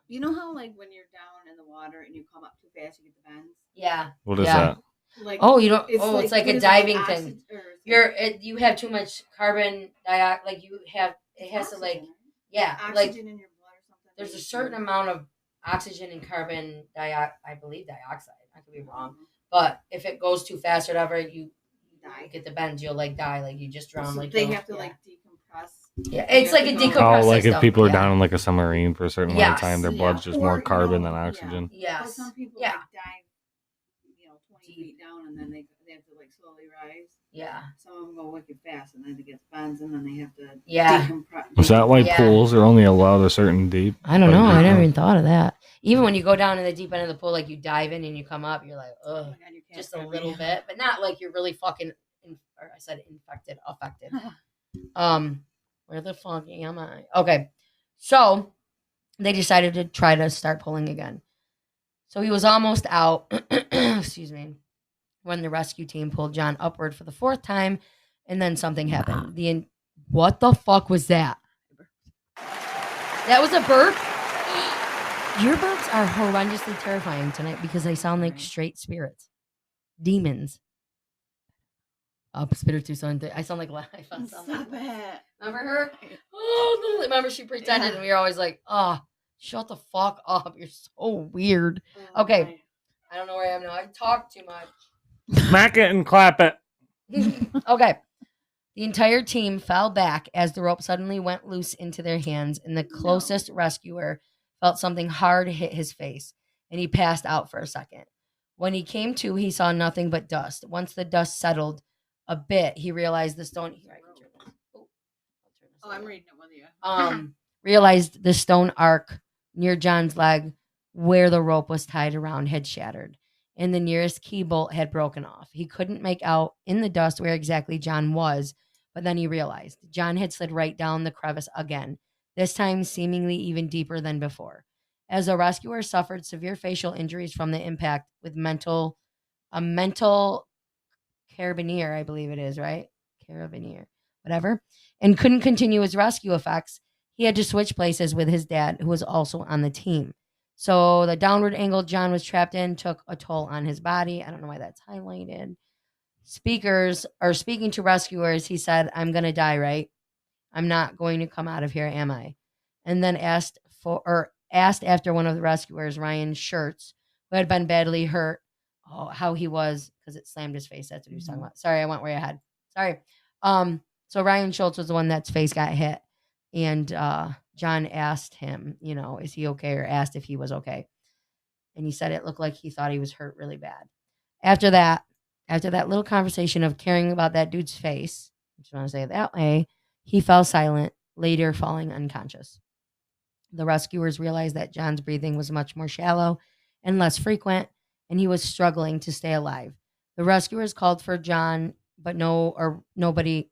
You know how like when you're down in the water and you come up too fast, you get the bends? Yeah. What is that? Like, you don't. It's like a diving thing. Oxygen, You have too much carbon dioxide. Like you have, it has to like, yeah, oxygen like in your blood or something. there's a certain amount of oxygen and carbon dioxide. I believe dioxide. I could be wrong, but if it goes too fast or whatever, you get the bends. You'll like die. Like you just drown. So like they have to like decompress. Yeah, it's like a decompress. Oh, like system. if people are Yeah. down in like a submarine for a certain amount of time, their blood's just Or, more you carbon know, than oxygen. Yes. Some people Yeah. like dive, 20 feet down, and then they have to like slowly rise. Yeah. Some of them go wicked fast, and then it gets bends, and then they have to. Yeah. Is that why Yeah. pools are only allowed a certain deep? I don't know. I never know. even thought of that. Even when you go down in the deep end of the pool, like you dive in and you come up, you're like, Oh ugh, my God, you can't just a grab little me. bit, but not like you're really fucking. Or I said affected. Where the fuck am I? Okay, so they decided to try to start pulling again. So he was almost out. Excuse me. When the rescue team pulled John upward for the fourth time, and then something happened. What the fuck was that? That was a burp? Your burps are horrendously terrifying tonight because they sound like straight spirits. Demons. Spiritu Santo. I sound like I sound Stop like, it. remember her? Oh, remember she pretended, and we were always like, oh, shut the fuck up. You're so weird. Oh, Okay. my. I don't know where I am now. I talk too much. Smack it and clap it. Okay. The entire team fell back as the rope suddenly went loose into their hands, and the closest rescuer felt something hard hit his face, and he passed out for a second. When he came to, he saw nothing but dust. Once the dust settled a bit, he realized the stone. Here, I can turn this. Oh, I'm reading it with you. Realized the stone arc near John's leg, where the rope was tied around, had shattered, and the nearest key bolt had broken off. He couldn't make out in the dust where exactly John was, but then he realized John had slid right down the crevice again, this time seemingly even deeper than before. As the rescuer suffered severe facial injuries from the impact with a mental carabinier, I believe it is, right? Carabinier, whatever, and couldn't continue his rescue effects, he had to switch places with his dad, who was also on the team. So the downward angle John was trapped in took a toll on his body. I don't know why that's highlighted. Speaking to rescuers, he said, "I'm going to die, right? I'm not going to come out of here, am I?" And then asked after one of the rescuers, Ryan Schertz, who had been badly hurt, how he was, because it slammed his face. That's what he was talking about. Sorry, I went way ahead. Sorry. So Ryan Schultz was the one that's face got hit. And John asked him, is he okay, or asked if he was okay. And he said it looked like he thought he was hurt really bad. After that little conversation of caring about that dude's face, I just want to say it that way, he fell silent, later falling unconscious. The rescuers realized that John's breathing was much more shallow and less frequent, and he was struggling to stay alive. The rescuers called for John, but nobody.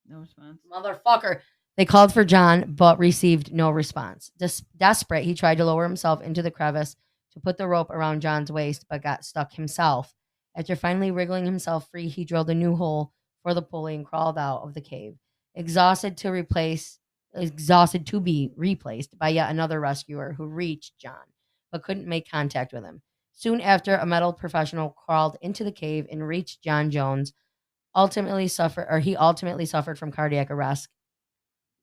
No response. Motherfucker. They called for John, but received no response. Desperate, he tried to lower himself into the crevice to put the rope around John's waist, but got stuck himself. After finally wriggling himself free, he drilled a new hole for the pulley and crawled out of the cave, exhausted to be replaced by yet another rescuer who reached John, but couldn't make contact with him. Soon after, a medical professional crawled into the cave and reached John Jones. He ultimately suffered from cardiac arrest.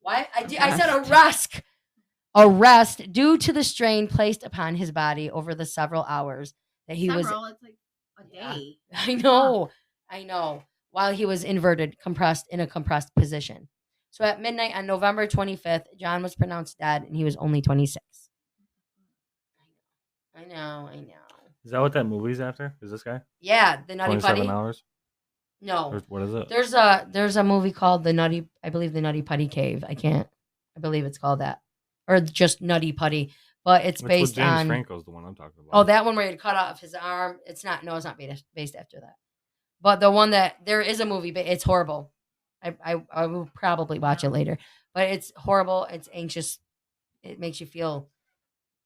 Why? I said arrest. Arrest due to the strain placed upon his body over the several hours that he was. It's like a day. I know. While he was compressed in a compressed position. So at midnight on November 25th, John was pronounced dead, and he was only 26. I know. Is that what that movie's after? Is this guy? Yeah, the Nutty 27 Putty. hours? No. Or what is it? There's a movie called the Nutty Putty Cave. I believe it's called that. Or just Nutty Putty. But it's based James on Franco's the one I'm talking about. Oh, that one where he cut off his arm. It's not based after that. But the one that there is a movie, but it's horrible. I will probably watch it later. But it's horrible. It's anxious. It makes you feel.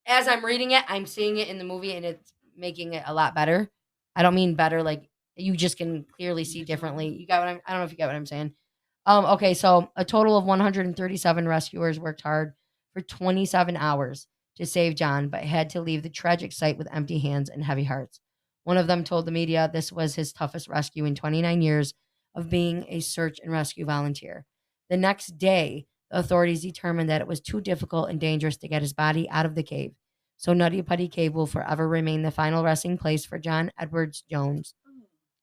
As I'm reading it, I'm seeing it in the movie, and it's making it a lot better. I don't mean better like you just can clearly see differently. You got what I don't know if you got what I'm saying. Okay, so a total of 137 rescuers worked hard for 27 hours to save John, but had to leave the tragic site with empty hands and heavy hearts. One of them told the media this was his toughest rescue in 29 years of being a search and rescue volunteer. The next day, the authorities determined that it was too difficult and dangerous to get his body out of the cave. So Nutty Putty Cave will forever remain the final resting place for John Edwards Jones.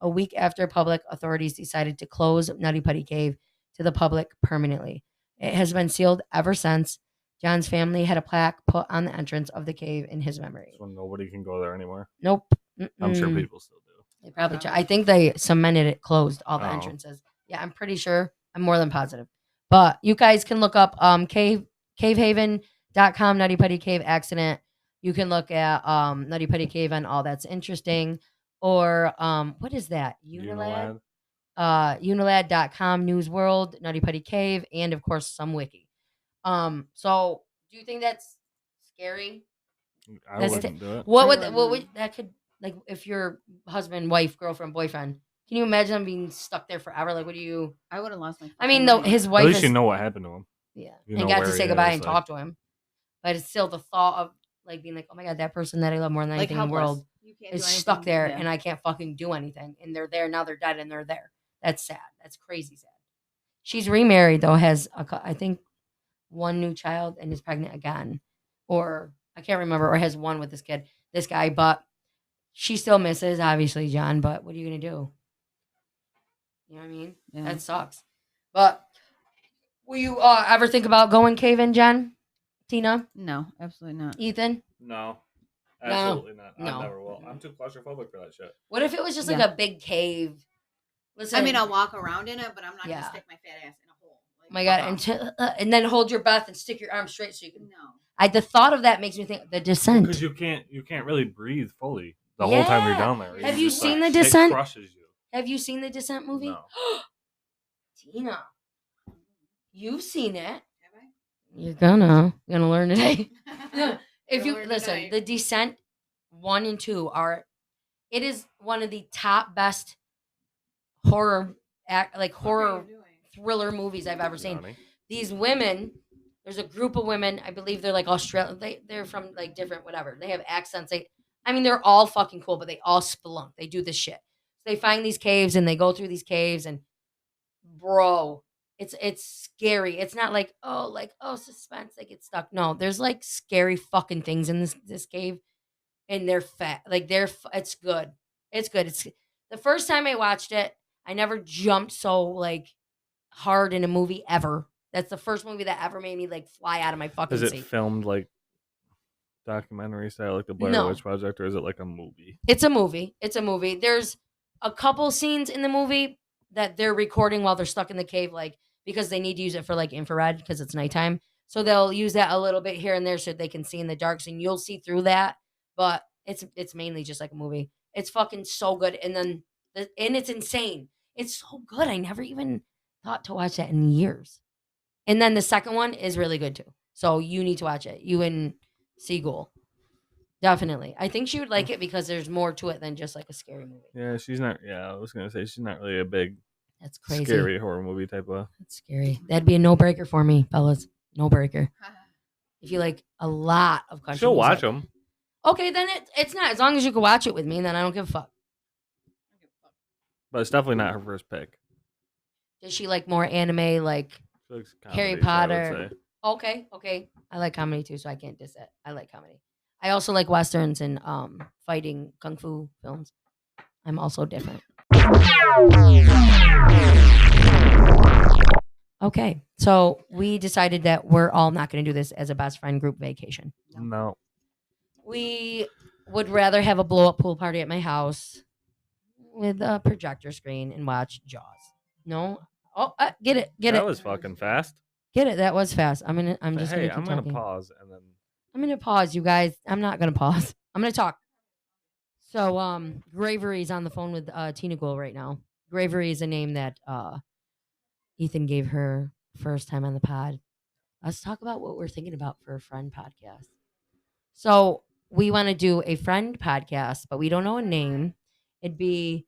A week after public authorities decided to close Nutty Putty Cave to the public permanently. It has been sealed ever since. John's family had a plaque put on the entrance of the cave in his memory. So nobody can go there anymore? Nope. I'm sure people still do. They probably tried. I think they cemented it closed, all the Oh. entrances. Yeah, I'm pretty sure. I'm more than positive. But you guys can look up cavehaven.com, Nutty Putty Cave accident. You can look at Nutty Putty Cave on all that's interesting. Or what is that? Unilad? Unilad.com, News World, Nutty Putty Cave, and of course some wiki. So do you think that's scary? I That's wouldn't do it. What I would wouldn't. that could, like, if your husband, wife, girlfriend, boyfriend, can you imagine them being stuck there forever? Like, what do you? I would have lost my. I mean, fucking though, mind. his At wife least is you know what happened to him. yeah, you and know got to where say he goodbye is, and like- talk to him. But it's still the thought of like being like, oh my god, that person that I love more than Like anything in the helpless. world You can't do is anything. stuck there, Yeah. and I can't fucking do anything. And they're there now; they're dead, and they're there. That's sad. That's crazy sad. She's remarried though, has I think one new child, and is pregnant again, or I can't remember, or has one with this guy, but she still misses obviously John. But what are you gonna do? You know what I mean? Yeah. That sucks. But will you ever think about going caving, Jen? Tina? No, absolutely not. Ethan? No, No. absolutely not. No. I never will. I'm too claustrophobic for that shit. What if it was just like Yeah. a big cave? Listen, I mean, I'll walk around in it, but I'm not Yeah. gonna stick my fat ass in a hole. Like, oh my god, fuck off. and then hold your breath and stick your arm straight so you can. No. The thought of that makes me think the Descent. Because you can't really breathe fully the whole time you're Yeah. down there. Have You you just, seen like, The it Descent? crushes you. Have you seen the Descent movie? No. Tina, you've seen it. Have You're gonna learn today. I? If you Learn listen, tonight. The Descent 1 and 2 are. It is one of the top best horror What are horror you doing? thriller movies I've ever seen. Johnny. These women, there's a group of women, I believe they're like Australian, they're from like different whatever. They have accents. They're all fucking cool, but they all spelunk. They do this shit. They find these caves and they go through these caves and bro, it's scary. It's not like suspense, they get stuck. No, there's like scary fucking things in this cave and they're fat. Like it's good. It's good. It's the first time I watched it, I never jumped so like hard in a movie ever. That's the first movie that ever made me like fly out of my fucking Is it seat. filmed like documentary style, like the Blair No. Witch Project, or is it like a movie? It's a movie. There's a couple scenes in the movie that they're recording while they're stuck in the cave, like because they need to use it for like infrared because it's nighttime. So they'll use that a little bit here and there so they can see in the dark. So you'll see through that, but it's mainly just like a movie. It's fucking so good, and then and it's insane. It's so good. I never even thought to watch that in years. And then the second one is really good too. So you need to watch it. You and Seagull. Definitely. I think she would like it because there's more to it than just like a scary movie. Yeah, she's not. Yeah, I was gonna say she's not really a big That's crazy. scary horror movie type of. That's scary. That'd be a no breaker for me, fellas. No breaker. If you like a lot of country She'll watch music. them. Okay, then it's not. As long as you can watch it with me, then I don't give a fuck. But it's definitely not her first pick. Does she like more anime, like She likes Harry comedies, I would Potter? say. Okay. I like comedy too, so I can't diss it. I like comedy. I also like westerns and fighting kung fu films. I'm also different. Okay, so we decided that we're all not going to do this as a best friend group vacation. No. We would rather have a blow up pool party at my house with a projector screen and watch Jaws. No? Oh, get it. That was fucking fast. Get it. That was fast. I'm But just hey, gonna I'm keep gonna talking. pause and then. I'm gonna pause, you guys. I'm not gonna pause. I'm gonna talk. So, Gravery's on the phone with Tina Gould right now. Gravery is a name that Ethan gave her first time on the pod. Let's talk about what we're thinking about for a friend podcast. So we want to do a friend podcast, but we don't know a name. It'd be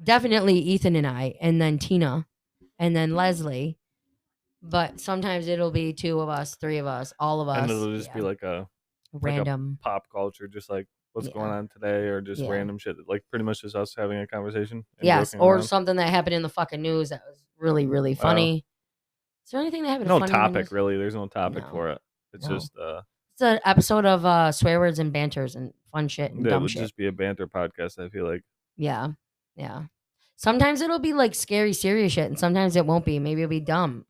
definitely Ethan and I, and then Tina, and then Leslie. But sometimes it'll be 2 of us, 3 of us, all of us. And it'll just be like a random. pop culture, just like what's Yeah. going on today, or just Yeah. random shit. Like pretty much just us having a conversation. And Yes, joking or around. something that happened in the fucking news that was really, really funny. Is there anything that happened? No funny in the topic news? really. There's no topic No. for it. It's No. just It's an episode of swear words and banters and fun shit and it dumb would shit. just be a banter podcast. I feel like. Yeah. Sometimes it'll be like scary, serious shit, and sometimes it won't be. Maybe it'll be dumb.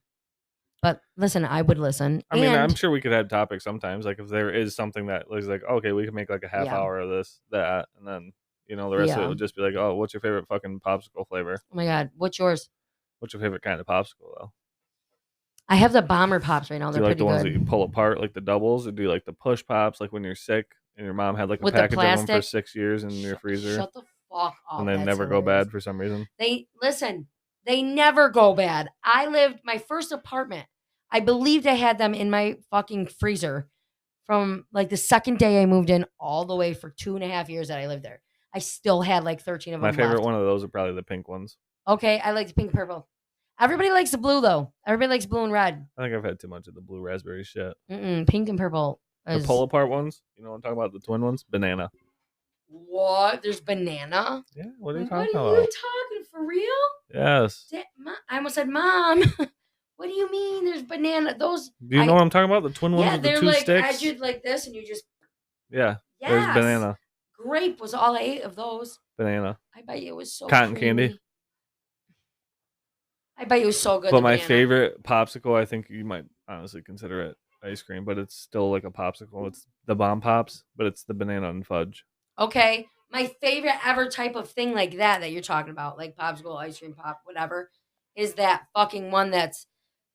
But listen, I would listen. I mean, I'm And- sure we could have topics sometimes. Like if there is something that was like, okay, we can make like a half Yeah. hour of this, that, and then You know, the rest of Yeah. it would just be like, oh, what's your favorite fucking popsicle flavor? Oh my god, what's yours? What's your favorite kind of popsicle though? I have the bomber pops right now. Do They're you like pretty the ones good. that you pull apart, like the doubles, or do you like the push pops, like when you're sick and your mom had like a With the package of them for plastic? 6 years in your freezer, Shut the fuck up. and they That's never go hilarious. bad for some reason? They never go bad. I lived my first apartment. I believed I had them in my fucking freezer from like the second day I moved in all the way for 2.5 years that I lived there. I still had like 13 of them My favorite left. one of those are probably the pink ones. Okay, I like the pink purple. Everybody likes the blue though. Everybody likes blue and red. I think I've had too much of the blue raspberry shit. Pink and purple. The pull apart ones, you know what I'm talking about? The twin ones, banana. What? There's banana? Yeah, what are you What talking are about? you talking for real? Yes. I almost said, Mom. What do you mean? There's banana. Those. Do you know what I'm talking about? The twin ones Yeah, with the they're two like sticks. edged like this, and you just. Yeah. Yes. There's banana. Grape was all I ate of those. Banana. I bet you it was so Cotton creamy. candy. I bet you it was so good. But the my banana. favorite popsicle, I think you might honestly consider it ice cream, but it's still like a popsicle. It's the bomb pops, but it's the banana and fudge. Okay. My favorite ever type of thing like that you're talking about, like popsicle, ice cream pop, whatever, is that fucking one that's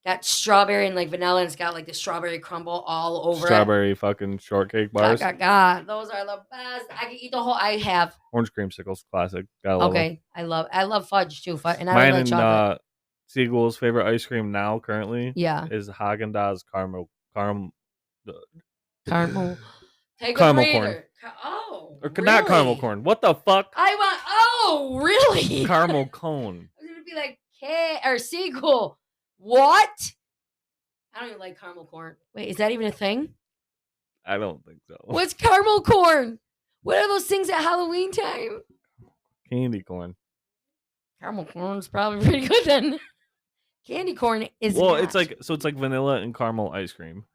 got strawberry and like vanilla and it's got like the strawberry crumble all over Strawberry fucking shortcake it. bars. God. Those are the best. I can eat the whole. I have. Orange creamsicles, classic. Gotta love them. Okay. I love fudge too. And I Mine really like and chocolate. Siegel's favorite ice cream now currently Yeah. is Haagen-Dazs caramel Caramel. Take Caramel a corn. breather. Oh, or really? not caramel corn. What the fuck? Oh, really? Caramel cone. I was gonna be like sequel. What? I don't even like caramel corn. Wait, is that even a thing? I don't think so. What's caramel corn? What are those things at Halloween time? Candy corn. Caramel corn's probably pretty good then. Candy corn is Well, not. it's like vanilla and caramel ice cream,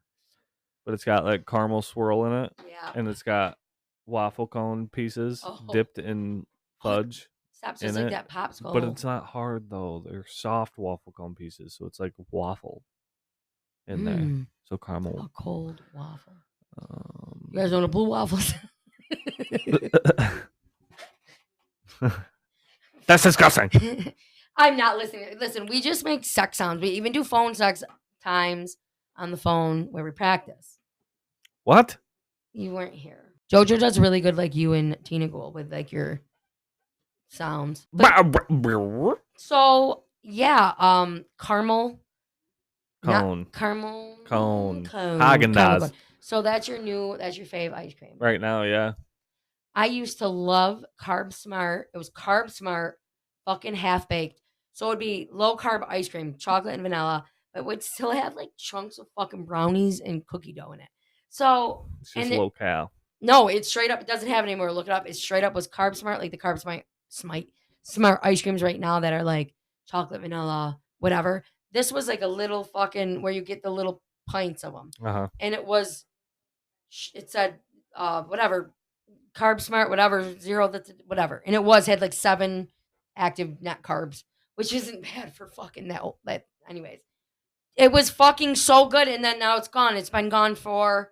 but it's got like caramel swirl in it, Yeah. and it's got waffle cone pieces Oh. dipped in fudge. Stop, in just like it, that popsicle. But it's not hard though. They're soft waffle cone pieces, so it's like waffle in there. So caramel. A cold waffle. You guys want a blue waffles? That's disgusting. I'm not listening. Listen, we just make sex sounds. We even do phone sex times on the phone where we practice. What? You weren't here. Jojo does really good, like you and Tina Gould, with like your sounds. So yeah, caramel Cone. caramel Cone. caramel Haagen-Dazs. cone. So that's your fave ice cream. Right now, yeah. I used to love Carb Smart. It was Carb Smart, fucking half baked. So it would be low carb ice cream, chocolate and vanilla, but it would still have like chunks of fucking brownies and cookie dough in it. So It's just low cal. No, it's straight up. It doesn't have it anymore. Look it up. It's straight up was Carb Smart, like the Carb Smart ice creams right now that are like chocolate, vanilla, whatever. This was like a little fucking where you get the little pints of them, and it said whatever Carb Smart, whatever 0, whatever, and it had like 7 active net carbs, which isn't bad for fucking that. Anyways, it was fucking so good, and then now it's gone. It's been gone for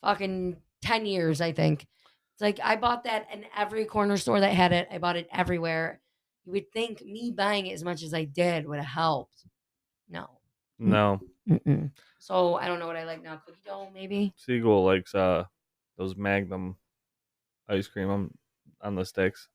fucking 10 years, I think. It's like I bought that in every corner store that had it. I bought it everywhere. You would think me buying it as much as I did would have helped. No. Mm-mm. So I don't know what I like now. Cookie dough, maybe. Siegel likes those Magnum ice cream on the sticks.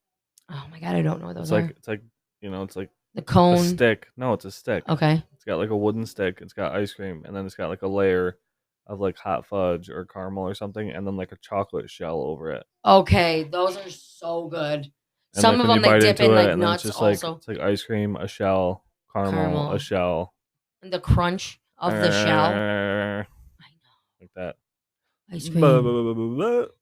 Oh my god, I don't know what those are. It's like it's like the cone. A stick. No, it's a stick. Okay. It's got like a wooden stick. It's got ice cream, and then it's got like a layer of like hot fudge or caramel or something, and then like a chocolate shell over it. Okay, those are so good. And some of them they dip in like and nuts. It's just also, it's like ice cream, a shell, caramel. A shell, and the crunch of the shell. I know. Like that. Ice cream.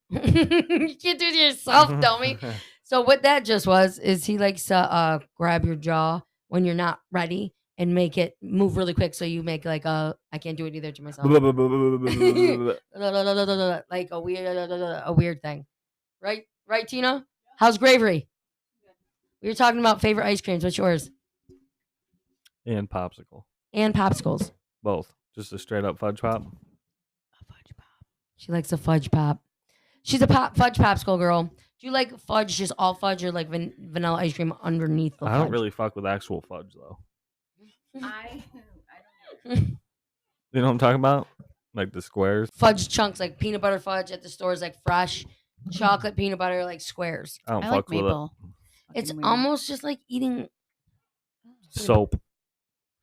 You can't do it yourself, dummy. So what that just was is he likes to grab your jaw when you're not ready and make it move really quick. So you make like I can't do it either to myself. Like a weird thing, right? Right, Tina? How's Gravery? We were talking about favorite ice creams. What's yours? And popsicle. And popsicles. Both. Just a straight up fudge pop. A fudge pop. She likes a fudge pop. She's a fudge popsicle girl. Do you like fudge, just all fudge, or like vanilla ice cream underneath the fudge? I don't really fuck with actual fudge though. I You know what I'm talking about? Like the squares. Fudge chunks, like peanut butter fudge at the stores, like fresh chocolate peanut butter, like squares. I don't I fuck like maple. It's Fucking weird. almost just like eating with it. Soap.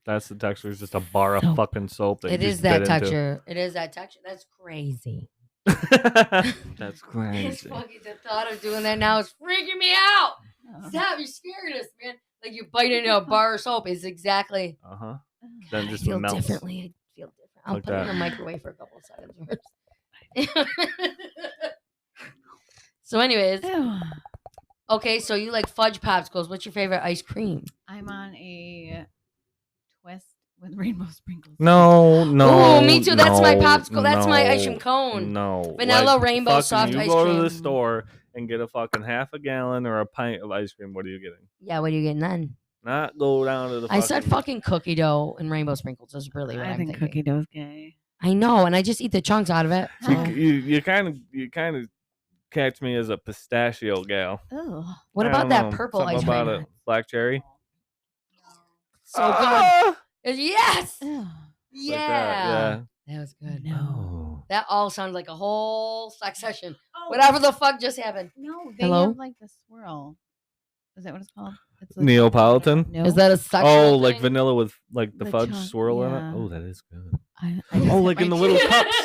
That's the texture. It's just a bar of Soap. fucking soap. That It you is just that bit texture. It is that texture. That's crazy. into. That's It's crazy. fucking, the thought of doing that now is freaking me out. Oh. Stop, you're scaring us, man. Like you bite into a bar of soap is exactly. Uh huh. God, Then I just feel melts. differently. I feel different. I'll Like put it in that. the microwave for a couple of seconds first. So, anyways, Ew. okay, so you like fudge popsicles. What's your favorite ice cream? I'm on a twist with rainbow sprinkles. No, no. Ooh, me too. That's my no, popsicle. That's my ice no, cream cone. No. Vanilla rainbow fucking soft you ice go to cream. the store and get a fucking half a gallon or a pint of ice cream. What are you getting? Yeah, what are you getting then? Not go down to the. I said fucking cookie dough and rainbow sprinkles is really what I I'm think thinking. cookie dough's gay. I know, and I just eat the chunks out of it. You, so- you kind of catch me as a pistachio gal. Oh, What I about don't that know, purple something ice about cream? it. Black cherry. So good. Ah! Yes. ew. Yeah. Like that, That was good. yeah. No. That all sounds like a whole sex session. Oh, Whatever the fuck just happened. No, they Hello? have like the swirl. Is that what it's called? It's like Neapolitan? No. Is that a sexual Oh, like thing? vanilla with like the The fudge chunk, swirl in yeah. it. Oh, that is good. I Oh, just like hit in the my little cheek. cups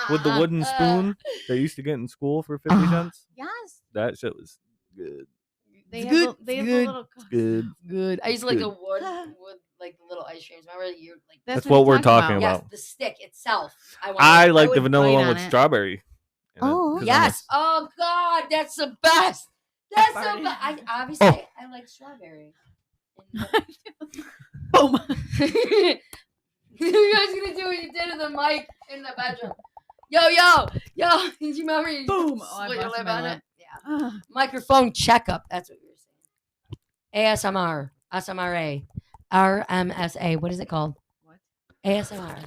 with the wooden spoon they used to get in school for 50 Ah. cents. Yes. That shit was good. They It's have good, the, they it's have the good, little It's good. Good. I used to like the Good. wood, like the little ice creams. Remember you like That's what you're we're talking yes, about. the stick itself. I like the would vanilla bite one on with it. strawberry. in it, Oh, 'cause I'm a Yes. Oh God, that's the best. That's the farted. best. I obviously Oh. I like strawberry. Boom. You guys gonna do what you did in the mic in the bedroom? Yo. Did you remember? You Boom. Oh, I split your busted lip my on lip. it. Yeah. Ah. Microphone checkup. That's what you were saying. ASMR. SMRA. RMSA. What is it called? What? ASMR.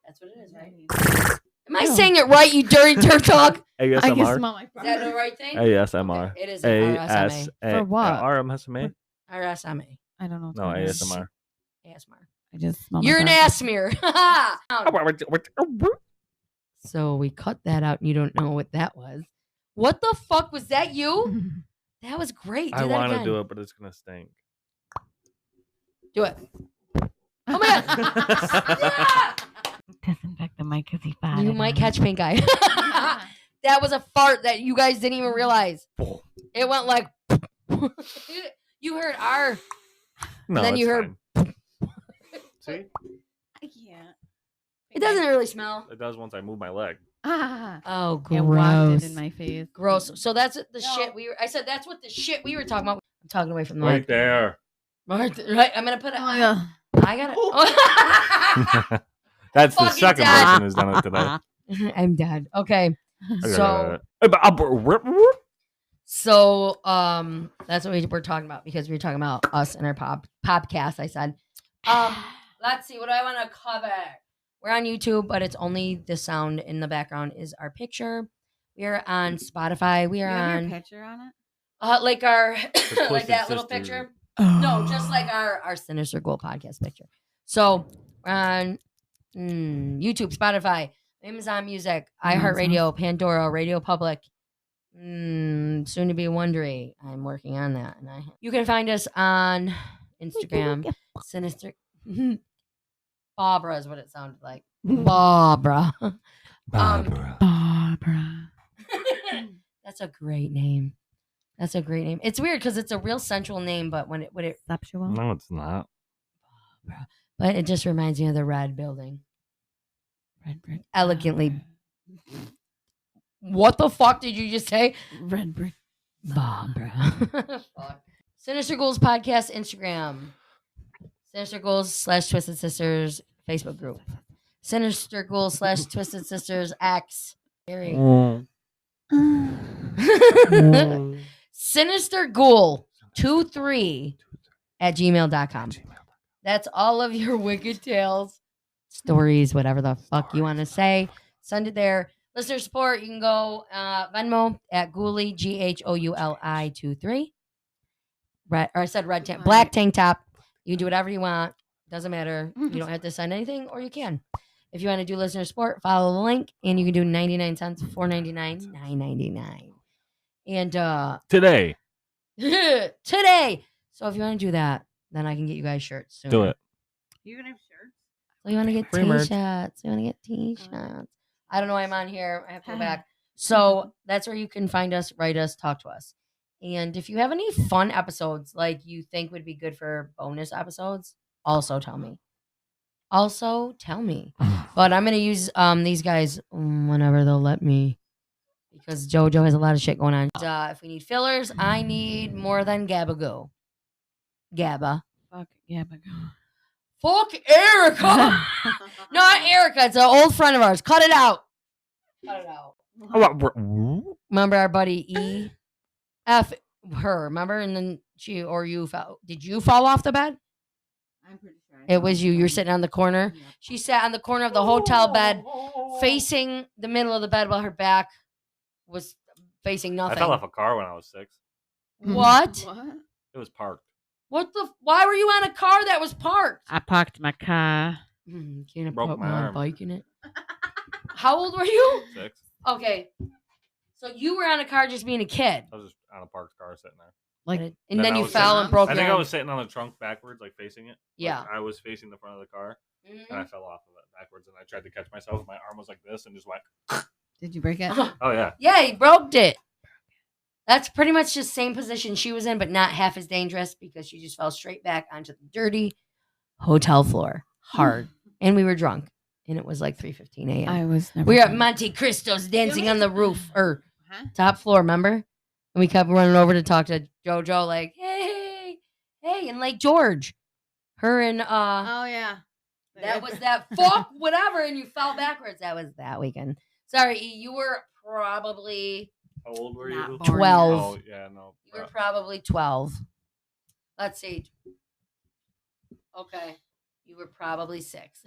That's what it is, right? I Am I No. saying it right, you dirty turd dog? can ASMR. smell my Is that the fart. right thing? ASMR. Okay, it is ASMR. RSMA. For what? RMSMA? RSMA. I don't know. No, what it is. ASMR. ASMR. I just smell my You're an fart. ass smear. So we cut that out and you don't know what that was. What the fuck was that you? That was great. Do I that want to again. do it, but it's gonna stink. Do it. Oh my god. Yeah! Disinfect the mic because he farted. You might on catch it. pink eye. That was a fart that you guys didn't even realize. It went like you heard our No, then it's you heard- fine. See, I can't. it doesn't really smell. it does once I move my leg. Ah. Oh, It wafted gross. in my face. Gross. So that's the No. shit we were. I said that's what the shit we were talking about. I'm talking away from the Right mic. there. Right. I'm gonna put it. Oh my god. I got it. That's the Fucking second dad. person who's done it today. I'm dead. Okay. So that's what we were talking about because we were talking about us and our podcast. I said, let's see, what do I want to cover? We're on YouTube, but it's only the sound in the background is our picture. We are on Spotify. We You are have your on picture on it? like our like Twisted that little Sisters. picture. No, just like our Sinister Goal podcast picture. So we're on YouTube, Spotify, Amazon Music, iHeartRadio, Pandora, Radio Public, soon to be Wondery. I'm working on that, and you can find us on Instagram. Sinister Barbara is what it sounded like. Barbara. Barbara. That's a great name. That's a great name. It's weird because it's a real sensual name, but when it Sexual. No, it's not. but it just reminds me of the red building. Red brick. Elegantly. What the fuck did you just say? Red brick. Barbara. Fuck. Sinister Ghouls Podcast Instagram. Sinister Ghouls / Twisted Sisters Facebook group. Sinister Ghouls / Twisted Sisters X. Very. Sinister Ghoul 23 at gmail.com. That's all of your wicked tales, stories, whatever the fuck you want to say. Send it there. Listener support, you can go Venmo at Ghoulie, GHOULI 23. Red, or I said red tank, black tank top. You can do whatever you want. Doesn't matter. You don't have to send anything, or you can. If you want to do listener support, follow the link, and you can do 99 cents, $4.99, $9.99. And Today. today. So if you want to do that, then I can get you guys shirts soon. Do it. You're gonna have shirts? So you want to get Free merch. t-shirts. You want to get t-shirts. I don't know why I'm on here. I have to go back. So that's where you can find us, write us, talk to us. And if you have any fun episodes like you think would be good for bonus episodes, also tell me. But I'm going to use these guys whenever they'll let me, because JoJo has a lot of shit going on. If we need fillers, I need more than Gabagoo. Gabba. Fuck yeah, but Fuck Erica. Not Erica. It's an old friend of ours. Cut it out. Remember our buddy E? F her. Remember? And then you fell. Did you fall off the bed? I'm pretty sure. It was you. You're sitting on the corner. Yep. She sat on the corner of the hotel bed, facing the middle of the bed while her back was facing I nothing. fell off a car when I was 6. What? What? It was parked. Why were you on a car that was parked? I parked my car. Can't I Broke put my my arm. bike in it? How old were you? 6. Okay. So you were on a car just being a kid. I was just on a parked car sitting there. Like, And Then then I you was fell sitting- and broke I your think I arm. was sitting on the trunk backwards, like facing it. Yeah. Like, I was facing the front of the car, and I Mhm. fell off of it backwards, and I tried to catch myself. My arm was like this, and just went. did you break it? Oh yeah. Yeah, he broke it. That's pretty much the same position she was in, but not half as dangerous because she just fell straight back onto the dirty hotel floor. Hard. And we were drunk. And it was like 3:15 a.m. I was never. We were at drunk. Monte Cristo's dancing on the roof or Huh? top floor, remember? And we kept running over to talk to JoJo, like, hey, in Lake George. Her and Oh yeah. that was that fuck whatever, and you fell backwards. That was that weekend. Sorry, E, you were probably How old were Not you? born 12. Oh yeah, no. You were probably 12. Let's see. Okay. You were probably 6.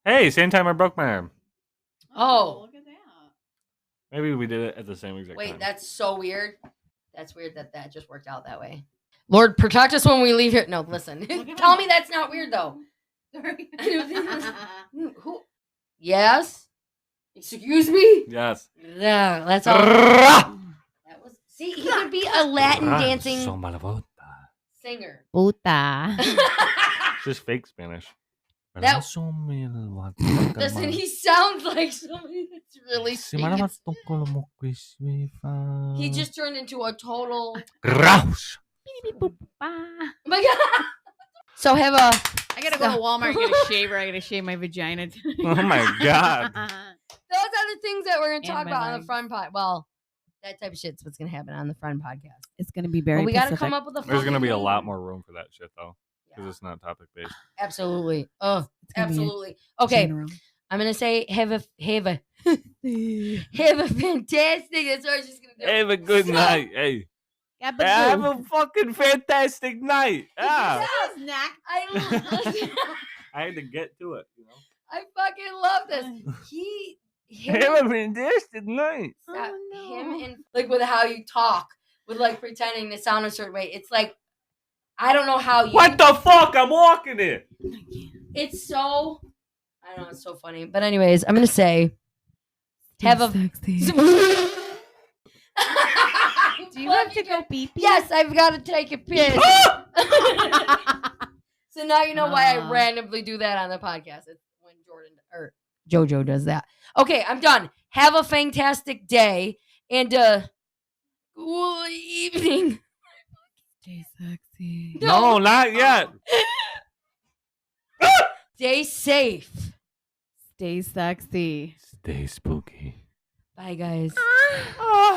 Hey, same time I broke my arm. Oh. Look at that. Maybe we did it at the same exact Wait, time. that's so weird. That's weird that just worked out that way. Lord, protect us when we leave here. No, listen. at Tell him. me that's not weird, though. Sorry. Who? Yes? Excuse me? Yes. No, that's all. That was. See, he could be a Latin dancing singer. Puta. Just fake Spanish. That- Listen, he sounds like somebody that's really speaking. He just turned into a total. Grouse. Oh my god! So have a. I gotta go to Walmart and get a shaver. I gotta shave my vagina. Oh my god. Those are the things that we're gonna And talk my about on the legs. front pod. Well, that type of shit's what's gonna happen on the front podcast. It's gonna be very. But we gotta Pacific. come up with a. There's gonna fucking be a name. lot more room for that shit though, because Yeah, it's not topic based. absolutely. It's gonna be Absolutely. Okay, general. I'm gonna say have a fantastic. That's what I was just gonna do. Have a good So- night. Hey. Gabagoo. Have a fucking fantastic night. Ah. His neck. I I had to get to it, you know. I fucking love this. Him, Have a fantastic night. that- Oh, no. him and like with how you talk, with like pretending to sound a certain way. It's like I don't know how you. What the fuck? I'm walking it. It's so. I don't know. It's so funny. But anyways, I'm gonna say have a. Sexy. Do you have to go pee pee? Yes, I've got to take a piss. So now you know why I Ah. randomly do that on the podcast. It's when Jordan or JoJo does that. Okay, I'm done. Have a fantastic day and good evening. Stay sexy. No, not yet. Stay safe. Stay sexy. Stay spooky. Bye, guys. Ah.